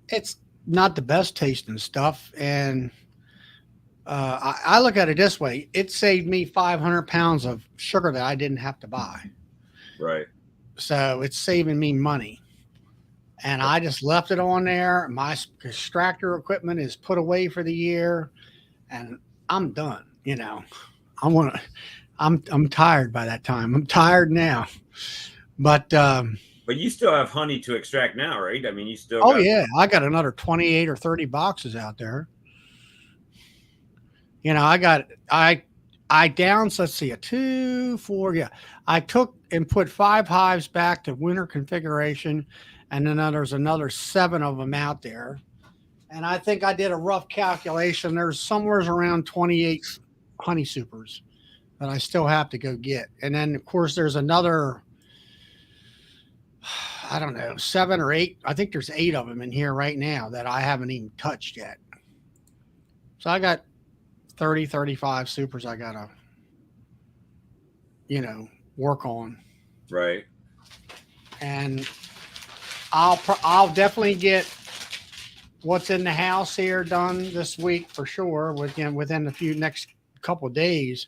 it's not the best tasting stuff. And I look at it this way. It saved me 500 pounds of sugar that I didn't have to buy. Right. So it's saving me money. And I just left it on there. My extractor equipment is put away for the year, and I'm done. I'm tired by that time. I'm tired now. But you still have honey to extract now, right? I mean, you still yeah, I got another 28 or 30 boxes out there. I downs, let's see, 2, 4. Yeah. I took and put 5 hives back to winter configuration, and then there's another 7 of them out there. And I think I did a rough calculation. There's somewhere around 28 honey supers that I still have to go get. And then of course there's another, I don't know, 7 or 8. I think there's 8 of them in here right now that I haven't even touched yet. So I got 30, 35 supers I gotta, work on. Right. And I'll definitely get what's in the house here done this week for sure, within the next couple of days.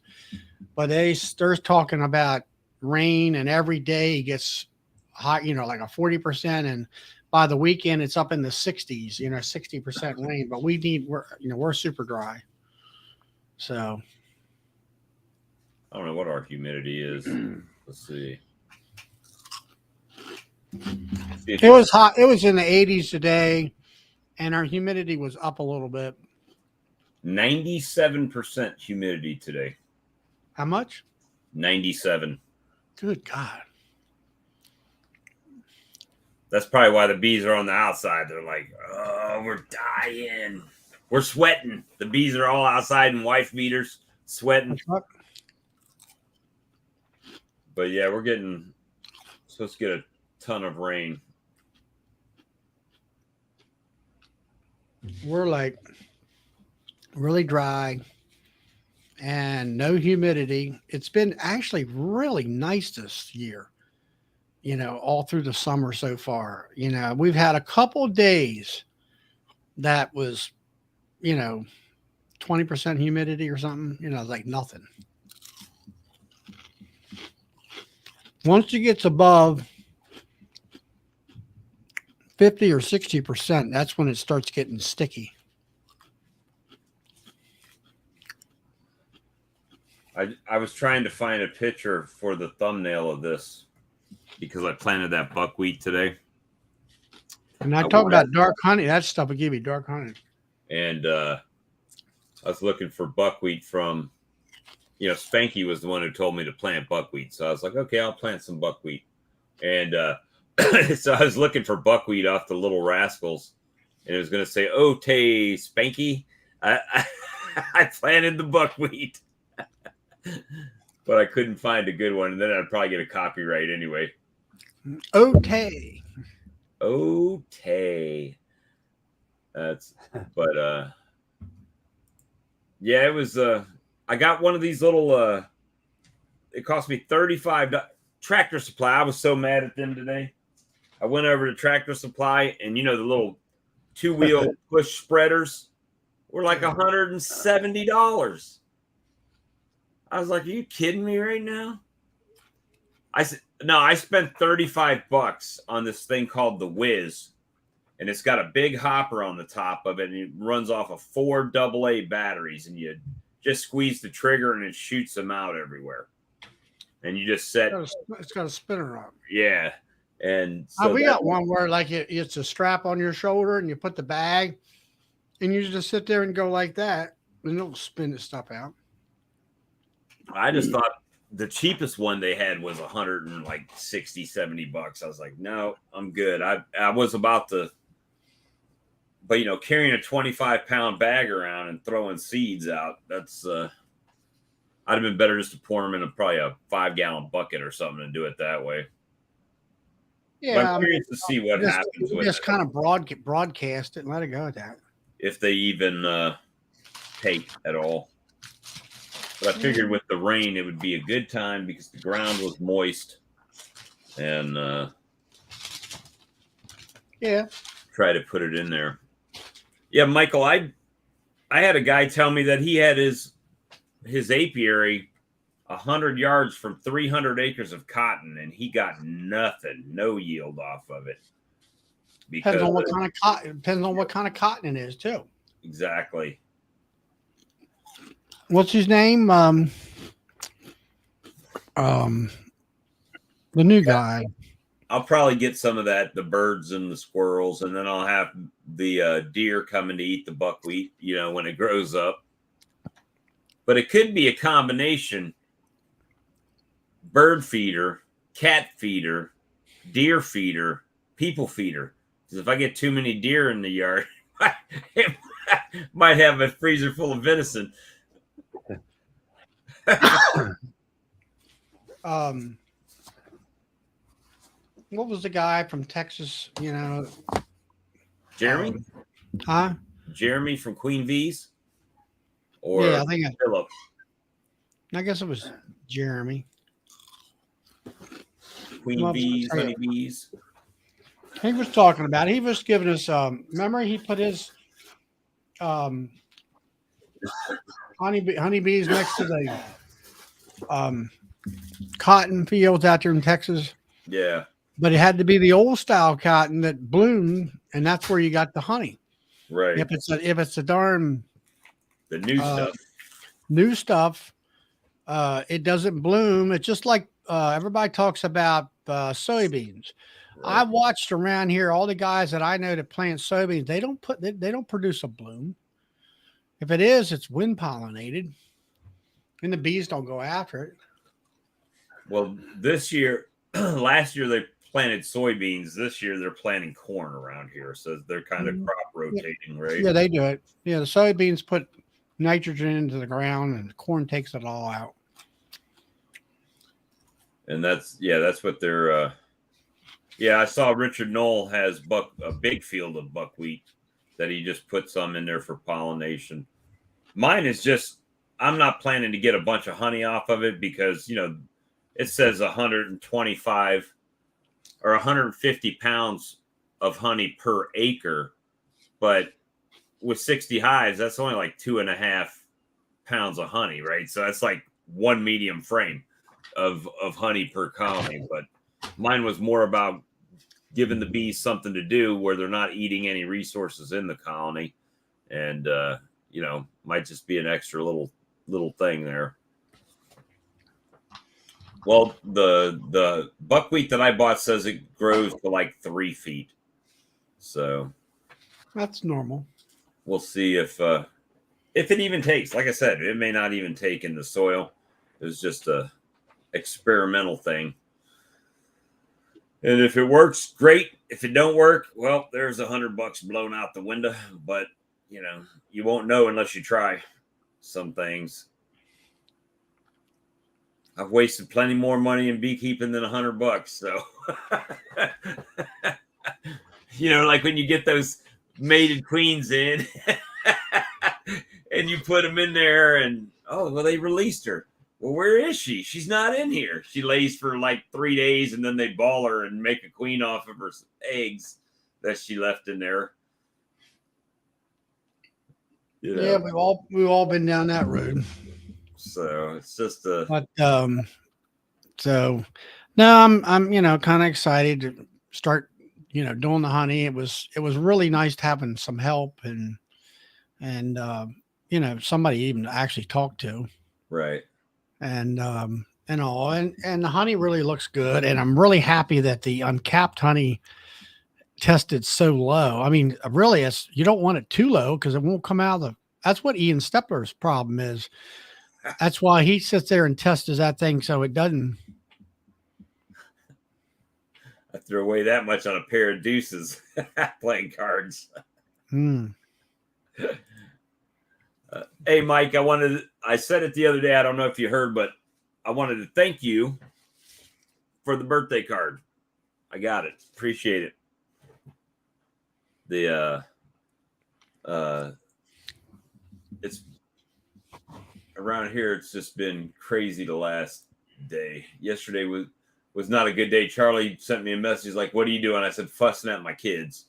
But they're talking about rain, and every day gets hot, like a 40%, and by the weekend it's up in the 60s, 60% rain. But we're super dry. So I don't know what our humidity is. Let's see. It was hot. It was in the 80s today, and our humidity was up a little bit. 97% humidity today. How much? 97. Good God. That's probably why the bees are on the outside. They're like, oh, we're dying. We're sweating. The bees are all outside in wife beaters, sweating. But yeah, we're supposed to get a ton of rain. We're like really dry and no humidity. It's been actually really nice this year, all through the summer so far. We've had a couple days that was, 20% humidity or something, like nothing. Once it gets above 50 or 60%, that's when it starts getting sticky. I was trying to find a picture for the thumbnail of this because I planted that buckwheat today. And I talk about dark honey. That stuff will give you dark honey. And I was looking for buckwheat from, Spanky was the one who told me to plant buckwheat. So I was like, okay, I'll plant some buckwheat. And so I was looking for buckwheat off the Little Rascals. And it was going to say, oh, Tay Spanky, I planted the buckwheat. But I couldn't find a good one. And then I'd probably get a copyright anyway. Okay. That's, but, yeah, it was, I got one of these little, it cost me $35 Tractor Supply. I was so mad at them today. I went over to Tractor Supply and, the little 2-wheel push spreaders were like $170. I was like, are you kidding me right now? I said, no, I spent $35 on this thing called the Whiz. And it's got a big hopper on the top of it, and it runs off of 4 AA batteries, and you just squeeze the trigger, and it shoots them out everywhere. And you just set. It's got a spinner on. Yeah, and so we got one where like it's a strap on your shoulder, and you put the bag, and you just sit there and go like that, and it'll spin the stuff out. I just thought the cheapest one they had was $160, $70. I was like, no, I'm good. I was about to. But, carrying a 25-pound bag around and throwing seeds out, that's, I'd have been better just to pour them in probably a 5-gallon bucket or something and do it that way. Yeah. But I'm curious to see what happens with just kind of broadcast it and let it go at that. If they even take at all. But I figured with the rain, it would be a good time because the ground was moist. And, yeah. Try to put it in there. Yeah, Michael, I had a guy tell me that he had his apiary 100 yards from 300 acres of cotton, and he got nothing, no yield off of it. Depends on what kind of cotton. Depends on what kind of cotton it is too. Exactly. What's his name? The new guy. I'll probably get some of that, the birds and the squirrels, and then I'll have the deer coming to eat the buckwheat, when it grows up. But it could be a combination: bird feeder, cat feeder, deer feeder, people feeder. Because if I get too many deer in the yard, it might have a freezer full of venison. What was the guy from Texas? Jeremy? Jeremy from Queen V's? Or yeah, I think Philip? I guess it was Jeremy. Queen V's, Honey Bees. He was talking about. He was giving us. Remember, he put his honeybees next to the cotton fields out there in Texas. Yeah. But it had to be the old style cotton that bloomed, and that's where you got the honey. Right. If it's a darn the new stuff, it doesn't bloom. It's just like everybody talks about soybeans. Right. I watched around here all the guys that I know that plant soybeans. They don't produce a bloom. If it is, it's wind pollinated, and the bees don't go after it. Well, this year, last year they planted soybeans. This year they're planting corn around here, so they're kind of crop rotating, right? Yeah, they do it. Yeah, the soybeans put nitrogen into the ground, and the corn takes it all out. And that's what they're. I saw Richard Knoll has a big field of buckwheat that he just put some in there for pollination. Mine is just, I'm not planning to get a bunch of honey off of it because it says 125 or 150 pounds of honey per acre, but with 60 hives, that's only like 2.5 pounds of honey, right? So that's like one medium frame of honey per colony. But mine was more about giving the bees something to do where they're not eating any resources in the colony, and you know, might just be an extra little thing there. Well, the buckwheat that I bought says it grows to like 3 feet, so That's normal. we'll see if it even takes. Like I said, it may not even take in the soil. It was just a experimental thing. And if it works, great. If it don't work, well, there's $100 blown out the window. But you know, you won't know unless you try some things. I've wasted plenty more money in beekeeping than $100. So, you know, like when you get those mated queens in, and you put them in there, and oh, well, they released her. Well, where is she? She's not in here. She lays for like 3 days, and then they ball her and make a queen off of her eggs that she left in there. You know? Yeah, we've all been down that road. So it's just a. But so no, I'm you know, kind of excited to start, you know, doing the honey. It was really nice having some help and you know, somebody even to actually talk to. Right. And all, and the honey really looks good, and I'm really happy that the uncapped honey tested so low. I mean, really, you don't want it too low because it won't come out of the. That's what Ian Stepler's problem is. That's why he sits there and tests that thing so it doesn't. I threw away that much on a pair of deuces playing cards. Hey, Mike, I said it the other day. I don't know if you heard, but I wanted to thank you for the birthday card. I got it. Appreciate it. It's around here. It's just been crazy the last day. Yesterday was not a good day. Charlie sent me a message. He's like, "What are you doing?" I said, "Fussing at my kids."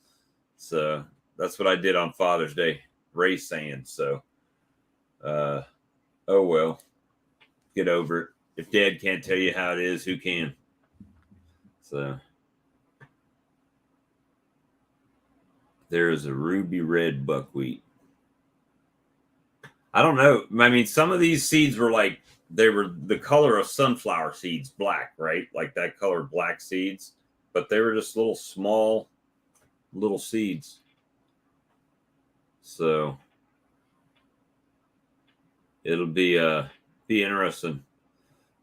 So that's what I did on Father's Day. Race sand. So, oh well, get over it. If Dad can't tell you how it is, who can? So there is a ruby red buckwheat. I don't know. I mean, some of these seeds were like, they were the color of sunflower seeds, black, right? Like that color black seeds, but they were just little small little seeds. So it'll be interesting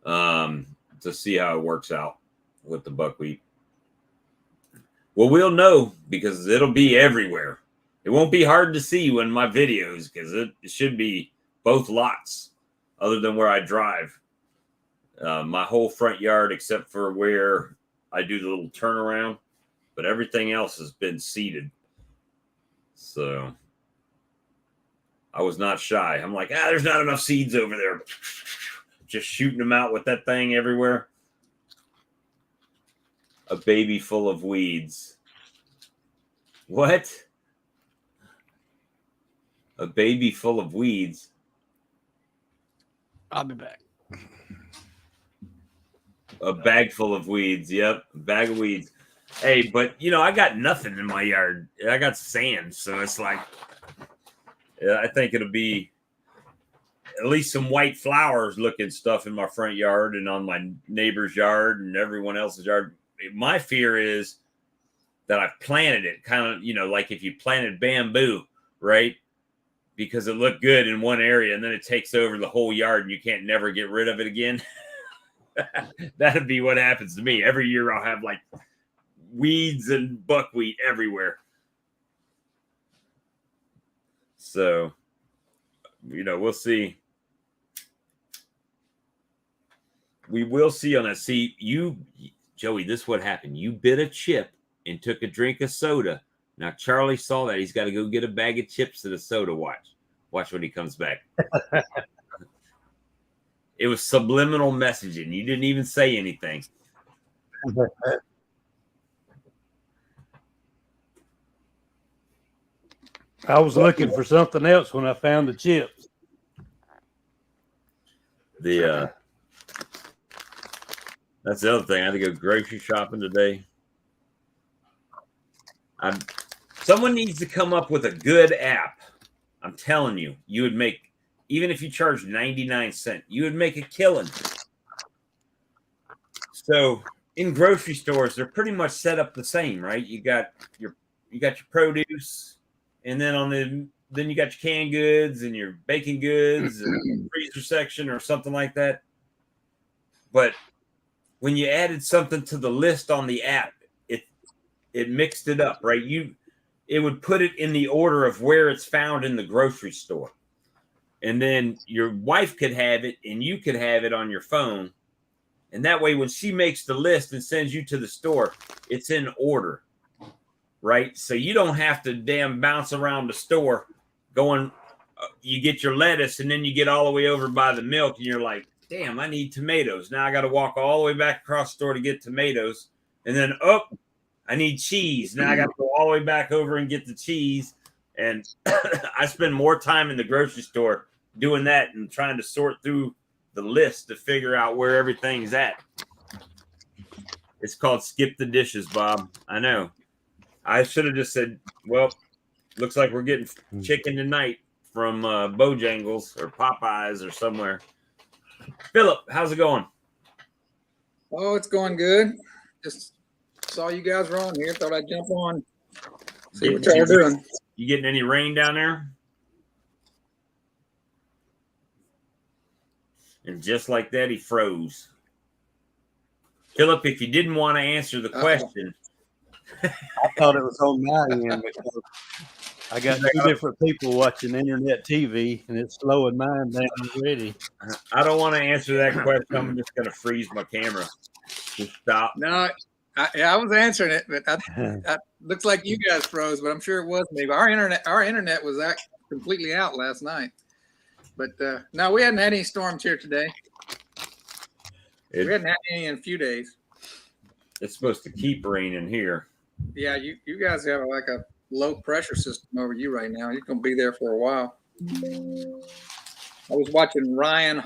to see how it works out with the buckwheat. Well, we'll know because it'll be everywhere. It won't be hard to see when my videos, because it should be both lots other than where I drive. My whole front yard, except for where I do the little turnaround, but everything else has been seeded. So I was not shy. I'm like, there's not enough seeds over there. Just shooting them out with that thing everywhere. A baby full of weeds. What? A baby full of weeds? I'll be back. A bag full of weeds. Yep, a bag of weeds. Hey, but you know, I got nothing in my yard. I got sand, so it's like, I think it'll be at least some white flowers looking stuff in my front yard and on my neighbor's yard and everyone else's yard. My fear is that I've planted it kind of, you know, like if you planted bamboo, right? Because it looked good in one area and then it takes over the whole yard and you can't never get rid of it again. That'd be what happens to me. Every year I'll have like weeds and buckwheat everywhere. So, you know, we'll see. We will see on that. See, Joey, this is what happened. You bit a chip and took a drink of soda. Now, Charlie saw that. He's got to go get a bag of chips and a soda. Watch when he comes back. It was subliminal messaging. You didn't even say anything. I was looking for something else when I found the chips. That's the other thing. I had to go grocery shopping today. Someone needs to come up with a good app. I'm telling you, you would make, even if you charge 99 cents, you would make a killing. So in grocery stores, they're pretty much set up the same, right? You got your produce, and then you got your canned goods and your baking goods and freezer section or something like that. But when you added something to the list on the app, it mixed it up, right? It would put it in the order of where it's found in the grocery store. And then your wife could have it and you could have it on your phone. And that way, when she makes the list and sends you to the store, it's in order, right? So you don't have to damn bounce around the store going, you get your lettuce and then you get all the way over by the milk and you're like, damn, I need tomatoes. Now I got to walk all the way back across the store to get tomatoes. And then, I need cheese. Now I got to go all the way back over and get the cheese. And I spend more time in the grocery store doing that and trying to sort through the list to figure out where everything's at. It's called skip the dishes, Bob. I know. I should have just said, well, looks like we're getting chicken tonight from Bojangles or Popeyes or somewhere. Philip, how's it going? Oh, it's going good. Just saw you guys were on here. Thought I'd jump on. See what y'all doing. You getting any rain down there? And just like that, he froze. Philip, if you didn't want to answer the question. I thought it was on my end because I got two different people watching internet TV, and it's slowing mine down already. I don't want to answer that question. I'm just going to freeze my camera. Just stop. No, I was answering it, but that looks like you guys froze, but I'm sure it was me. Our internet was completely out last night. But no, we hadn't had any storms here today. We hadn't had any in a few days. It's supposed to keep raining here. Yeah, you guys have like a low pressure system over you right now. You're going to be there for a while. I was watching Ryan.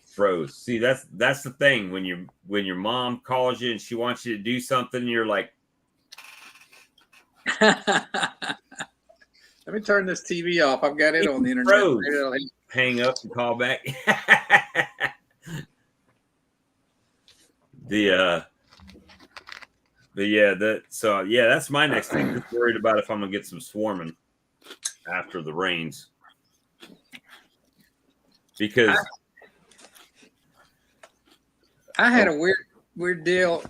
Froze. See, that's the thing when your mom calls you and she wants you to do something, you're like, let me turn this TV off. I've got it on the internet. Froze. Hang up and call back. That's my next thing. I'm just worried about if I'm gonna get some swarming after the rains. I had a weird deal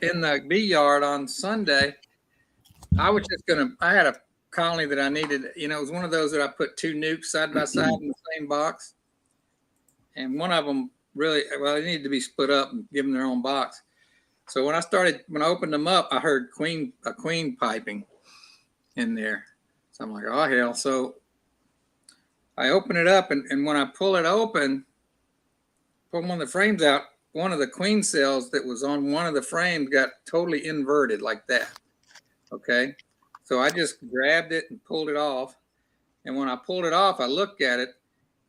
in the bee yard on Sunday. I had a colony that I needed. It was one of those that I put two nukes side by side in the same box. And one of them they needed to be split up and give them their own box. So when I opened them up, I heard a queen piping in there. So I'm like, oh hell. So I open it up and when I pull it open, pull one of the frames out, one of the queen cells that was on one of the frames got totally inverted like that. Okay. So I just grabbed it and pulled it off. And when I pulled it off, I looked at it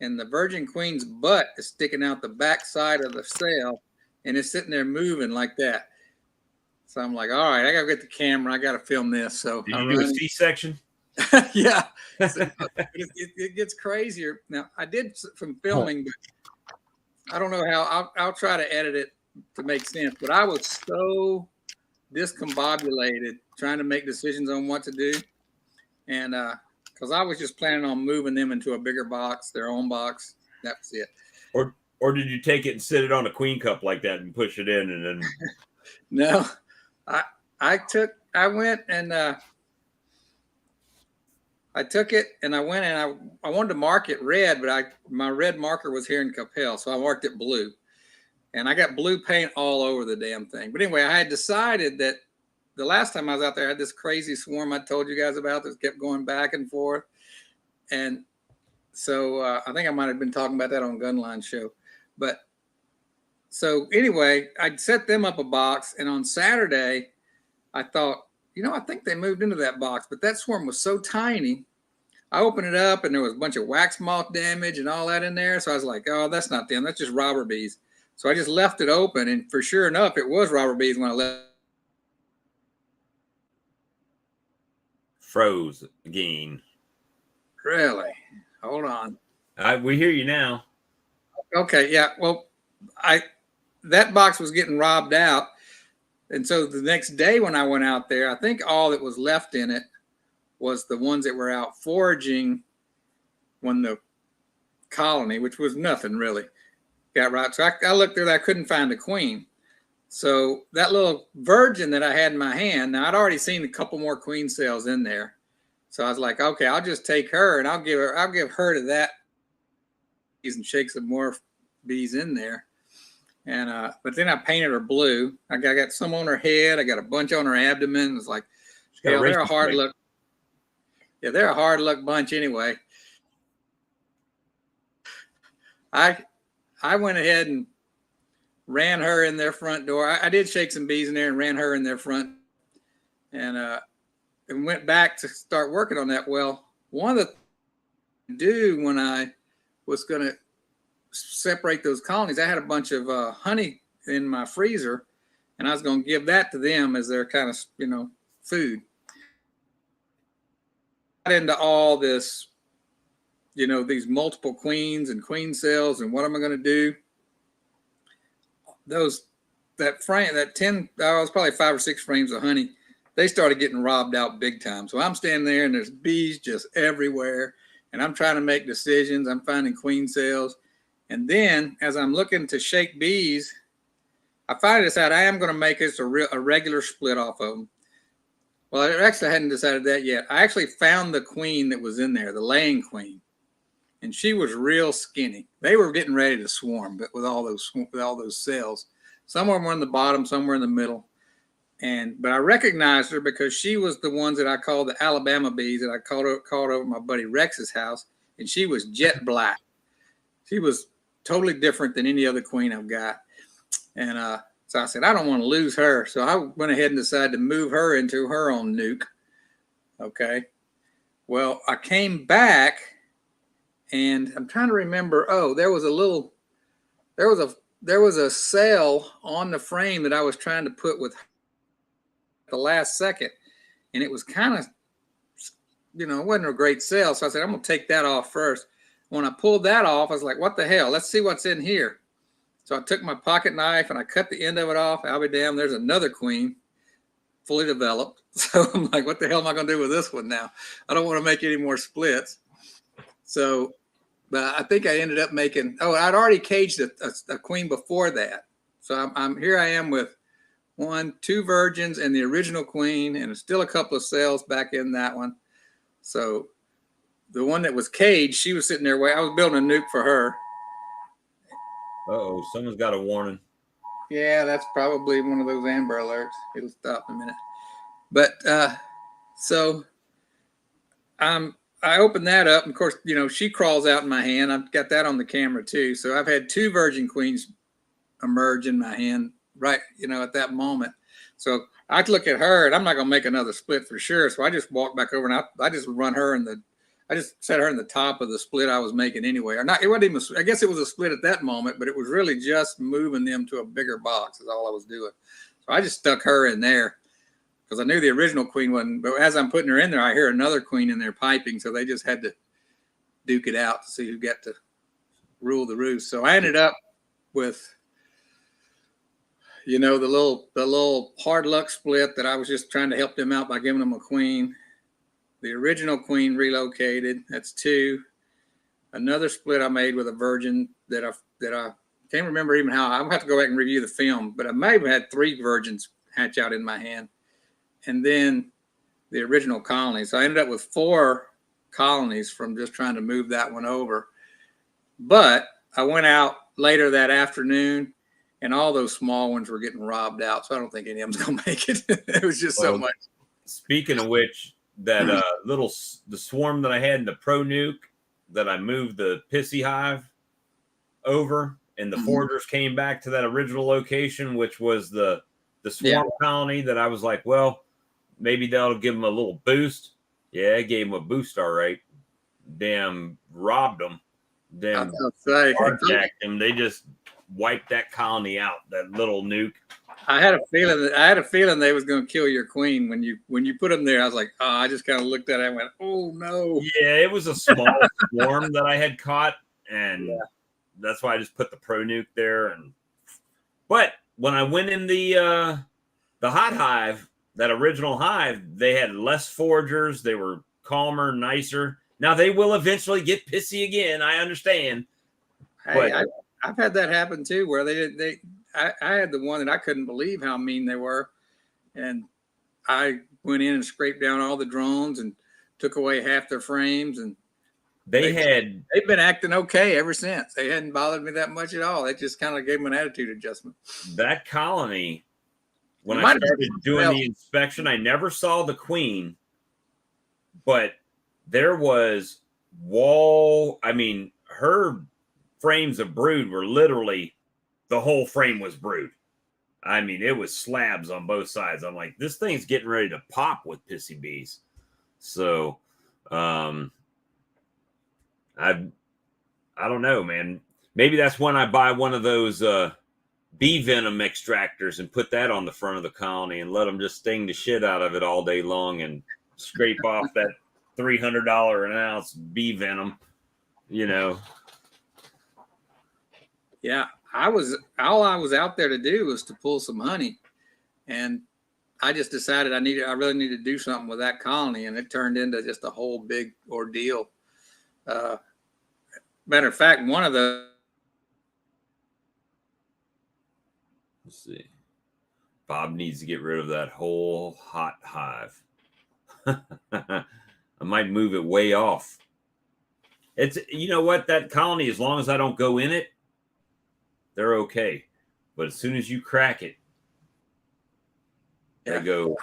and the virgin queen's butt is sticking out the back side of the cell and it's sitting there moving like that. So I'm like, all right, I got to get the camera. I got to film this. So did you do a C-section? Yeah. So it gets crazier. Now, I did from filming, but I don't know how. I'll try to edit it to make sense. But I was so discombobulated trying to make decisions on what to do. And because I was just planning on moving them into a bigger box, their own box. That was it. Or did you take it and sit it on a queen cup like that and push it in and then? No, I went and I took it and I went and I wanted to mark it red, but my red marker was here in Capel, so I marked it blue. And I got blue paint all over the damn thing. But anyway, I had decided that the last time I was out there, I had this crazy swarm I told you guys about that kept going back and forth. And so I think I might have been talking about that on Gunline Show. But so anyway, I'd set them up a box. And on Saturday, I thought, I think they moved into that box. But that swarm was so tiny. I opened it up and there was a bunch of wax moth damage and all that in there. So I was like, oh, that's not them. That's just robber bees. So I just left it open, and for sure enough, it was robber bees when I left. Froze again. Really? Hold on. We hear you now. Okay, yeah. Well, that box was getting robbed out. And so the next day when I went out there, I think all that was left in it was the ones that were out foraging when the colony, which was nothing really, got right. So I looked there, I couldn't find a queen. So that little virgin that I had in my hand, now I'd already seen a couple more queen cells in there. So I was like, okay, I'll just take her and I'll give her to that and shake some more bees in there. And but then I painted her blue. I got some on her head. I got a bunch on her abdomen. It's like, hell, they're a hard look. Yeah, they're a hard luck bunch anyway. I went ahead and ran her in their front door. I did shake some bees in there and ran her in their front, and went back to start working on that. Well, one of the things to do when I was going to separate those colonies, I had a bunch of honey in my freezer, and I was going to give that to them as their kind of, food. Got into all this, these multiple queens and queen cells, and what am I going to do? That 10, I was probably 5 or 6 frames of honey. They started getting robbed out big time. So I'm standing there and there's bees just everywhere, and I'm trying to make decisions. I'm finding queen cells. And then as I'm looking to shake bees, I finally decided I am going to make this a regular split off of them. Well, I hadn't decided that yet. I actually found the queen that was in there, the laying queen, and she was real skinny. They were getting ready to swarm, but with all those cells, some of them were in the bottom, some were in the middle. But I recognized her because she was the ones that I called the Alabama bees that I called over at my buddy Rex's house, and she was jet black. She was totally different than any other queen I've got. And so I said, I don't want to lose her. So I went ahead and decided to move her into her own nuke. Okay. Well, I came back and I'm trying to remember. Oh, there was a cell on the frame that I was trying to put with the last second. And it was kind of, it wasn't a great cell. So I said, I'm going to take that off first. When I pulled that off, I was like, what the hell? Let's see what's in here. So I took my pocket knife and I cut the end of it off. I'll be damned, there's another queen fully developed. So I'm like, what the hell am I going to do with this one now? I don't want to make any more splits. So, but I think I ended up making, I'd already caged a queen before that. So I'm here I am with 2 virgins and the original queen, and still a couple of cells back in that one. So the one that was caged, she was sitting there waiting. I was building a nuke for her. Uh-oh, someone's got a warning. Yeah, that's probably one of those Amber Alerts. It'll stop in a minute. But so I opened that up, and of course, she crawls out in my hand. I've got that on the camera too. So I've had 2 virgin queens emerge in my hand right, at that moment. So I look at her, and I'm not going to make another split for sure. So I just walked back over, and I just run her I just set her in the top of the split I was making anyway. Or not, it wasn't even, I guess it was a split at that moment, but it was really just moving them to a bigger box is all I was doing. So I just stuck her in there because I knew the original queen wasn't, but as I'm putting her in there, I hear another queen in there piping. So they just had to duke it out to see who got to rule the roost. So I ended up with, the little hard luck split that I was just trying to help them out by giving them a queen. The original queen relocated. That's 2. Another split I made with a virgin that I can't remember even how. I'll have to go back and review the film, but I may have had 3 virgins hatch out in my hand. And then the original colony. So I ended up with 4 colonies from just trying to move that one over. But I went out later that afternoon, and all those small ones were getting robbed out. So I don't think any of them's going to make it. It was just so much. Speaking of which, that the swarm that I had in the Pro Nuke that I moved the Pissy Hive over, and the foragers came back to that original location, which was the swarm colony that I was like, well, maybe that'll give them a little boost. Yeah, it gave them a boost, all right. Damn, robbed them. Damn, carjacked them. They just wiped that colony out, that little nuke. I had a feeling they was going to kill your queen when you put them there. I was like, oh, I just kind of looked at it and went, oh no. Yeah, it was a small swarm that I had caught, and that's why I just put the pro nuke there. But when I went in the hot hive, that original hive, they had less foragers. They were calmer, nicer. Now they will eventually get pissy again. I understand. Hey, I've had that happen too, where I had the one that I couldn't believe how mean they were. And I went in and scraped down all the drones and took away half their frames. And they've been acting okay ever since. They hadn't bothered me that much at all. They just kind of gave them an attitude adjustment. That colony, when I started doing the inspection, I never saw the queen, but there was her frames of brood were literally, the whole frame was brood. I mean, it was slabs on both sides. I'm like, this thing's getting ready to pop with pissy bees. So, I don't know, man. Maybe that's when I buy one of those bee venom extractors and put that on the front of the colony and let them just sting the shit out of it all day long and scrape off that $300 an ounce bee venom, you know. Yeah, all I was out there to do was to pull some honey, and I just decided I really needed to do something with that colony, and it turned into just a whole big ordeal. Matter of fact, one of the Let's see. Bob needs to get rid of that whole hot hive. I might move it way off. It's, you know what, that colony, as long as I don't go in it, they're okay. But as soon as you crack it, they go.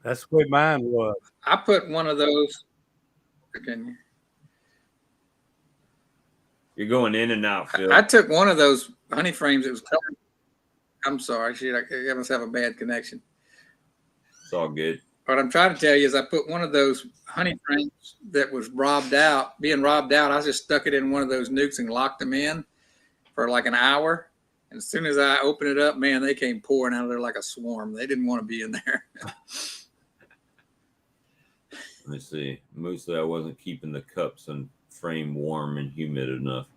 That's where mine was. I put one of those. You're going in and out, Phil. I took one of those honey frames. It was coming. I'm sorry. I must have a bad connection. It's all good. What I'm trying to tell you is I put one of those honey frames that was being robbed out. I just stuck it in one of those nukes and locked them in for like an hour. And as soon as I opened it up, man, they came pouring out of there like a swarm. They didn't want to be in there. Let me see. Mostly I wasn't keeping the cups and frame warm and humid enough.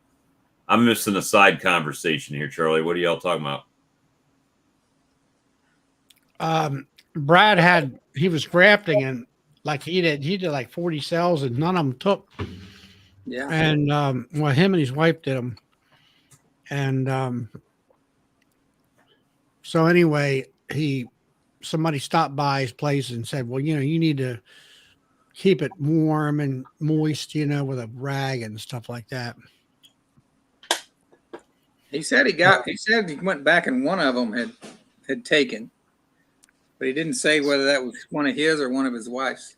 I'm missing a side conversation here, Charlie. What are y'all talking about? Brad he was grafting, and like he did like 40 cells, and none of them took. Yeah. And him and his wife did them. And so anyway, somebody stopped by his place and said, well, you need to keep it warm and moist, with a rag and stuff like that. He said he went back and one of them had taken, but he didn't say whether that was one of his or one of his wife's.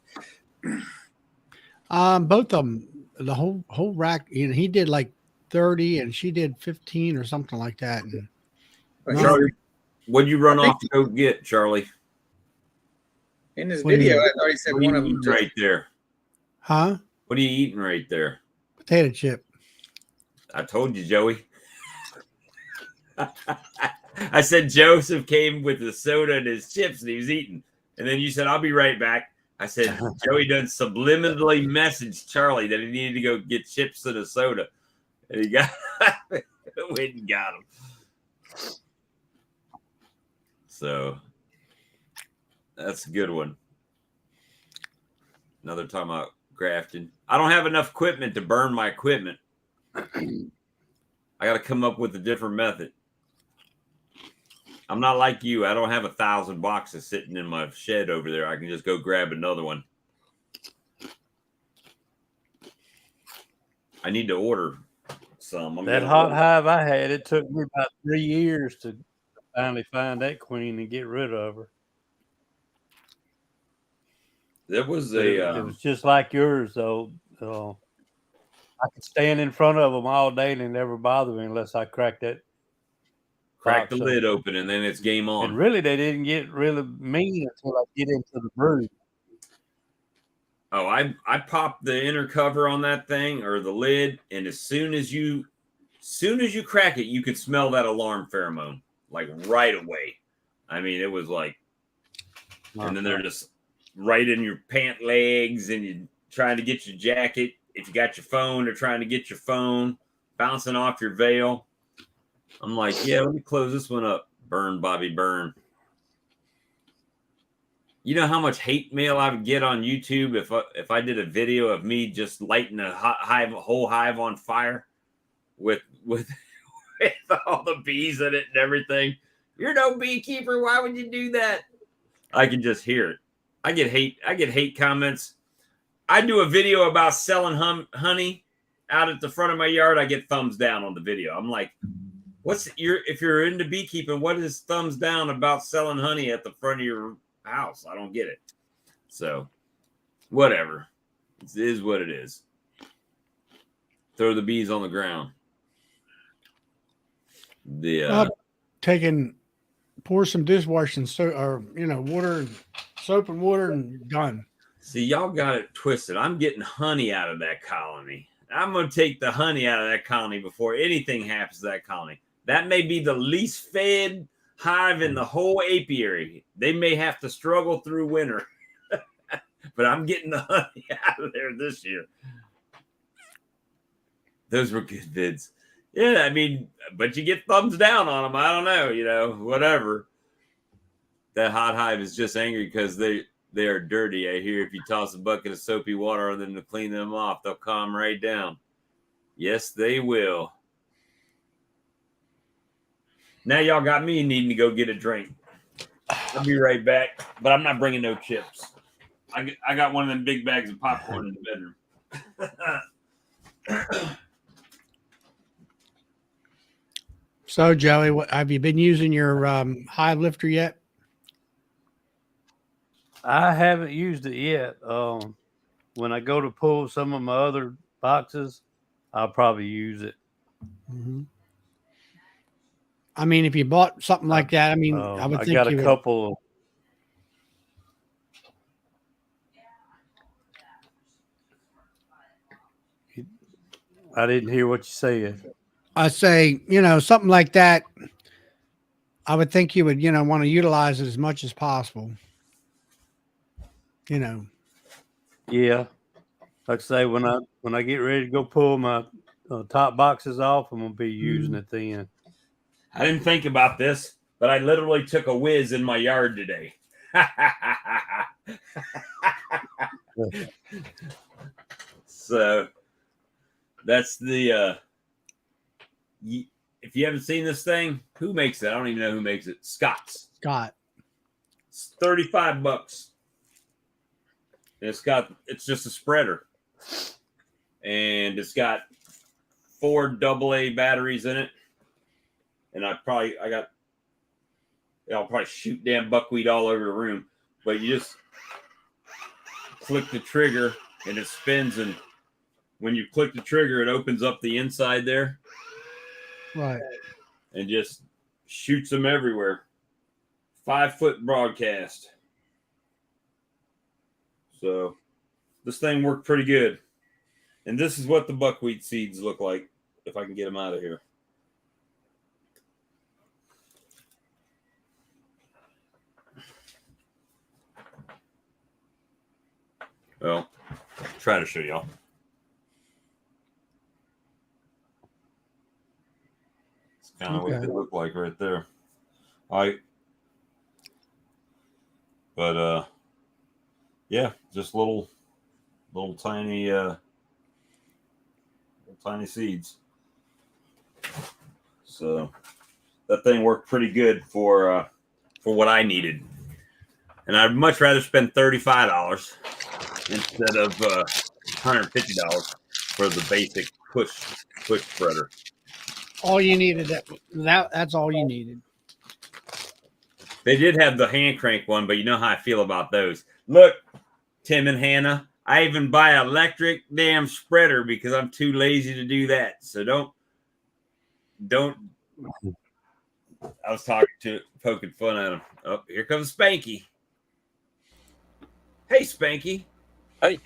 Both of them, the whole rack, he did like 30 and she did 15 or something like that. And Charlie, what'd you run off to go get, Charlie? In this video, I thought he said one of them right there. Huh? What are you eating right there? Potato chip. I told you, Joey. I said Joseph came with the soda and his chips and he was eating. And then you said, I'll be right back. I said, Joey done subliminally messaged Charlie that he needed to go get chips and a soda. And he went and got them. So that's a good one. Another time about grafting. I don't have enough equipment to burn my equipment. I got to come up with a different method. I'm not like you. I don't have 1,000 boxes sitting in my shed over there. I can just go grab another one. I need to order some. That hot hive I had, it took me about 3 years to finally find that queen and get rid of her. There was it was just like yours, though. I could stand in front of them all day and it never bothered me unless I cracked the lid open, and then it's game on. And really, they didn't get really mean until I get into the brood. Oh, I popped the inner cover on that thing or the lid, and as soon as you soon as you crack it, you could smell that alarm pheromone like right away. I mean, it was like, and then they're just right in your pant legs, and you're trying to get your jacket. If you got your phone, they're trying to get your phone, bouncing off your veil. I'm like, yeah, let me close this one up. Burn, Bobby, burn. You know how much hate mail I would get on YouTube if I did a video of me just lighting a whole hive on fire with with all the bees in it and everything. You're no beekeeper. Why would you do that? I can just hear it. I get hate comments. I do a video about selling honey out at the front of my yard. I get thumbs down on the video. I'm like, if you're into beekeeping, what is thumbs down about selling honey at the front of your house? I don't get it. So whatever. It is what it is. Throw the bees on the ground. Pour some dishwashing water, soap and water, and done. See, y'all got it twisted. I'm getting honey out of that colony. I'm going to take the honey out of that colony before anything happens to that colony. That may be the least fed hive in the whole apiary. They may have to struggle through winter, but I'm getting the honey out of there this year. Those were good vids. Yeah, I mean, but you get thumbs down on them. I don't know, whatever. That hot hive is just angry because they are dirty. I hear if you toss a bucket of soapy water on them to clean them off, they'll calm right down. Yes, they will. Now y'all got me needing to go get a drink. I'll be right back, but I'm not bringing no chips. I got one of them big bags of popcorn in the bedroom. So, Joey, have you been using your hive lifter yet? I haven't used it yet. When I go to pull some of my other boxes, I'll probably use it. Mm-hmm. I mean, if you bought something like that, I mean, I would think got a couple. I didn't hear what you said. I say, something like that. I would think you would, want to utilize it as much as possible. Yeah. Like I say, when I get ready to go pull my top boxes off, I'm gonna be using it then. I didn't think about this, but I literally took a whiz in my yard today. So that's the if you haven't seen this thing, who makes it? I don't even know who makes it. Scott. It's $35. And it's just a spreader. And it's got 4 AA batteries in it. And I'll probably shoot damn buckwheat all over the room. But you just click the trigger and it spins, and when you click the trigger, it opens up the inside there. Right. And just shoots them everywhere. 5-foot broadcast. So this thing worked pretty good. And this is what the buckwheat seeds look like, if I can get them out of here. Well, I'll try to show y'all. It's kind of what they look like right there. All right. But yeah, just little tiny seeds. So that thing worked pretty good for what I needed. And I'd much rather spend $35 instead of $150 for the basic push spreader. All you needed that's all you needed. They did have the hand crank one, but you know how I feel about those. Look, Tim and Hannah, I even buy an electric damn spreader because I'm too lazy to do that. So don't. I was poking fun at him. Oh, here comes Spanky. Hey, Spanky. Hey.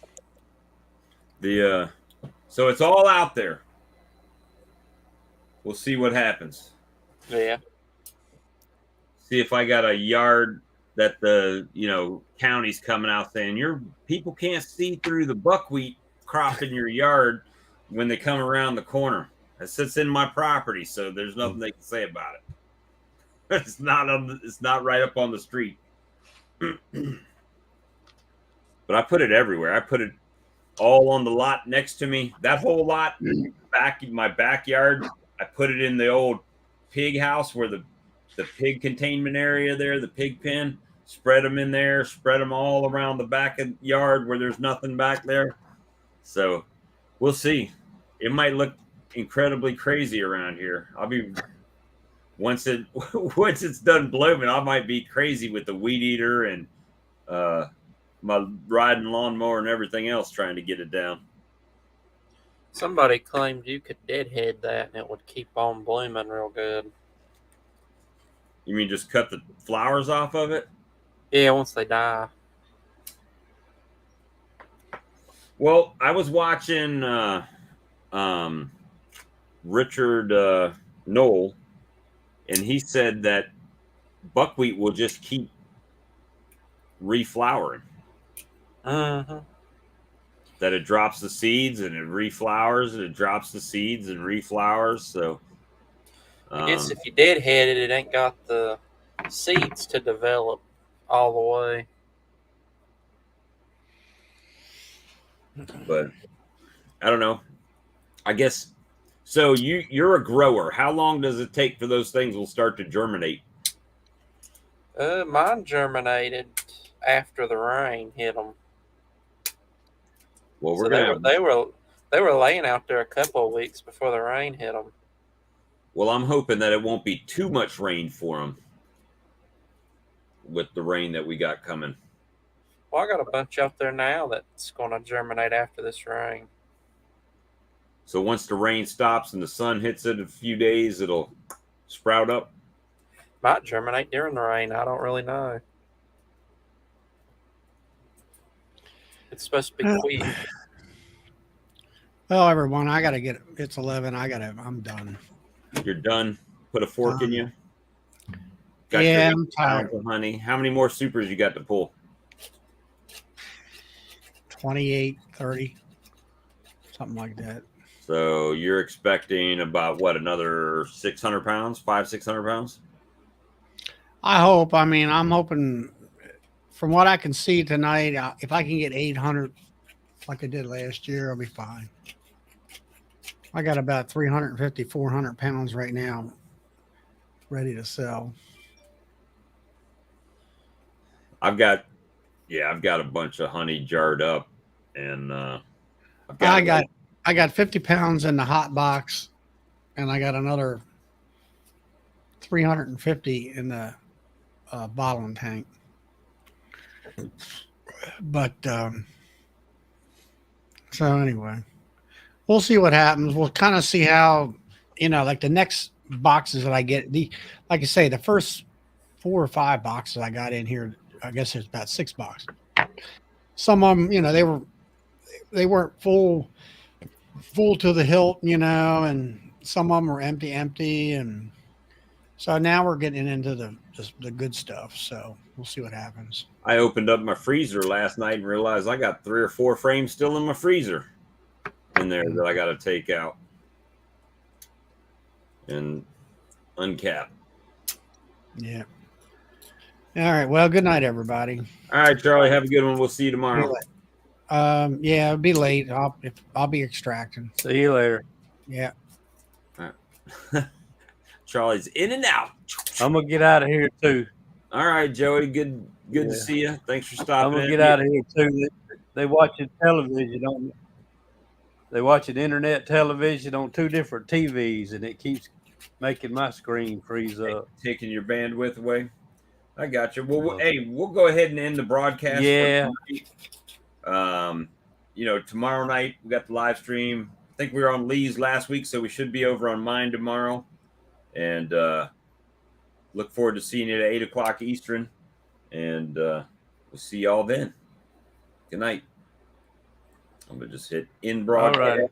So it's all out there. we'll see what happens. Yeah. See if I got a yard that the county's coming out saying your people can't see through the buckwheat crop in your yard when they come around the corner. It sits in my property, so there's nothing they can say about it. It's not right up on the street. But I put it everywhere. I put it all on the lot next to me. That whole lot back in my backyard. I put it in the old pig house where the pig containment area there, the pig pen. Spread them in there. Spread them all around the back of the yard where there's nothing back there. So we'll see. It might look incredibly crazy around here. I'll be once it's done blooming, I might be crazy with the weed eater and my riding lawnmower and everything else trying to get it down. Somebody claimed you could deadhead that and it would keep on blooming real good. You mean just cut the flowers off of it? Yeah, once they die. Well, I was watching Richard Knoll, and he said that buckwheat will just keep reflowering. Mm-hmm. That it drops the seeds and it reflowers, and it drops the seeds and reflowers. So I guess if you deadhead it, it ain't got the seeds to develop all the way. But I don't know. I guess so. You're a grower. How long does it take for those things will start to germinate? Mine germinated after the rain hit them. Well, So they were laying out there a couple of weeks before the rain hit them. Well, I'm hoping that it won't be too much rain for them with the rain that we got coming. Well, I got a bunch out there now that's going to germinate after this rain. So once the rain stops and the sun hits it a few days, it'll sprout up. Might germinate during the rain. I don't really know. It's supposed to be quick. Well, everyone, I gotta get. It's 11. I'm done. You're done. Put a fork in you. Got Yeah, your I'm tired. of honey. How many more supers you got to pull? 28, 30, something like that. So you're expecting about what, another 600 pounds, 600 pounds? I hope. I mean, I'm hoping. From what I can see tonight, if I can get 800, like I did last year, I'll be fine. I got about 350, 400 pounds right now, ready to sell. I've got a bunch of honey jarred up, and I got 50 pounds in the hot box, and I got another 350 in the bottling tank. But so anyway, we'll see what happens. We'll kind of see how, like the next boxes that I get. Like I say, the first 4 or 5 boxes I got in here, I guess there's about 6 boxes. Some of them, they weren't full to the hilt, and some of them were empty, and so now we're getting into the good stuff. So we'll see what happens. I opened up my freezer last night and realized I got 3 or 4 frames still in my freezer in there that I got to take out and uncap. Yeah. All right. Well, good night, everybody. All right, Charlie. Have a good one. We'll see you tomorrow. Yeah, it'll be late. I'll be extracting. See you later. Yeah. All right. Charlie's in and out. I'm gonna get out of here too. All right, Joey. Good to see you. Thanks for stopping. I'm gonna get out of here too. They watching television on. They watching internet television on 2 different TVs, and it keeps making my screen freeze up. Taking your bandwidth away. I got you. Well, hey, we'll go ahead and end the broadcast. Yeah. Tomorrow night we got the live stream. I think we were on Lee's last week, so we should be over on mine tomorrow. And look forward to seeing you at 8 o'clock Eastern. And we'll see y'all then. Good night. I'm gonna just hit in broadcast. All right.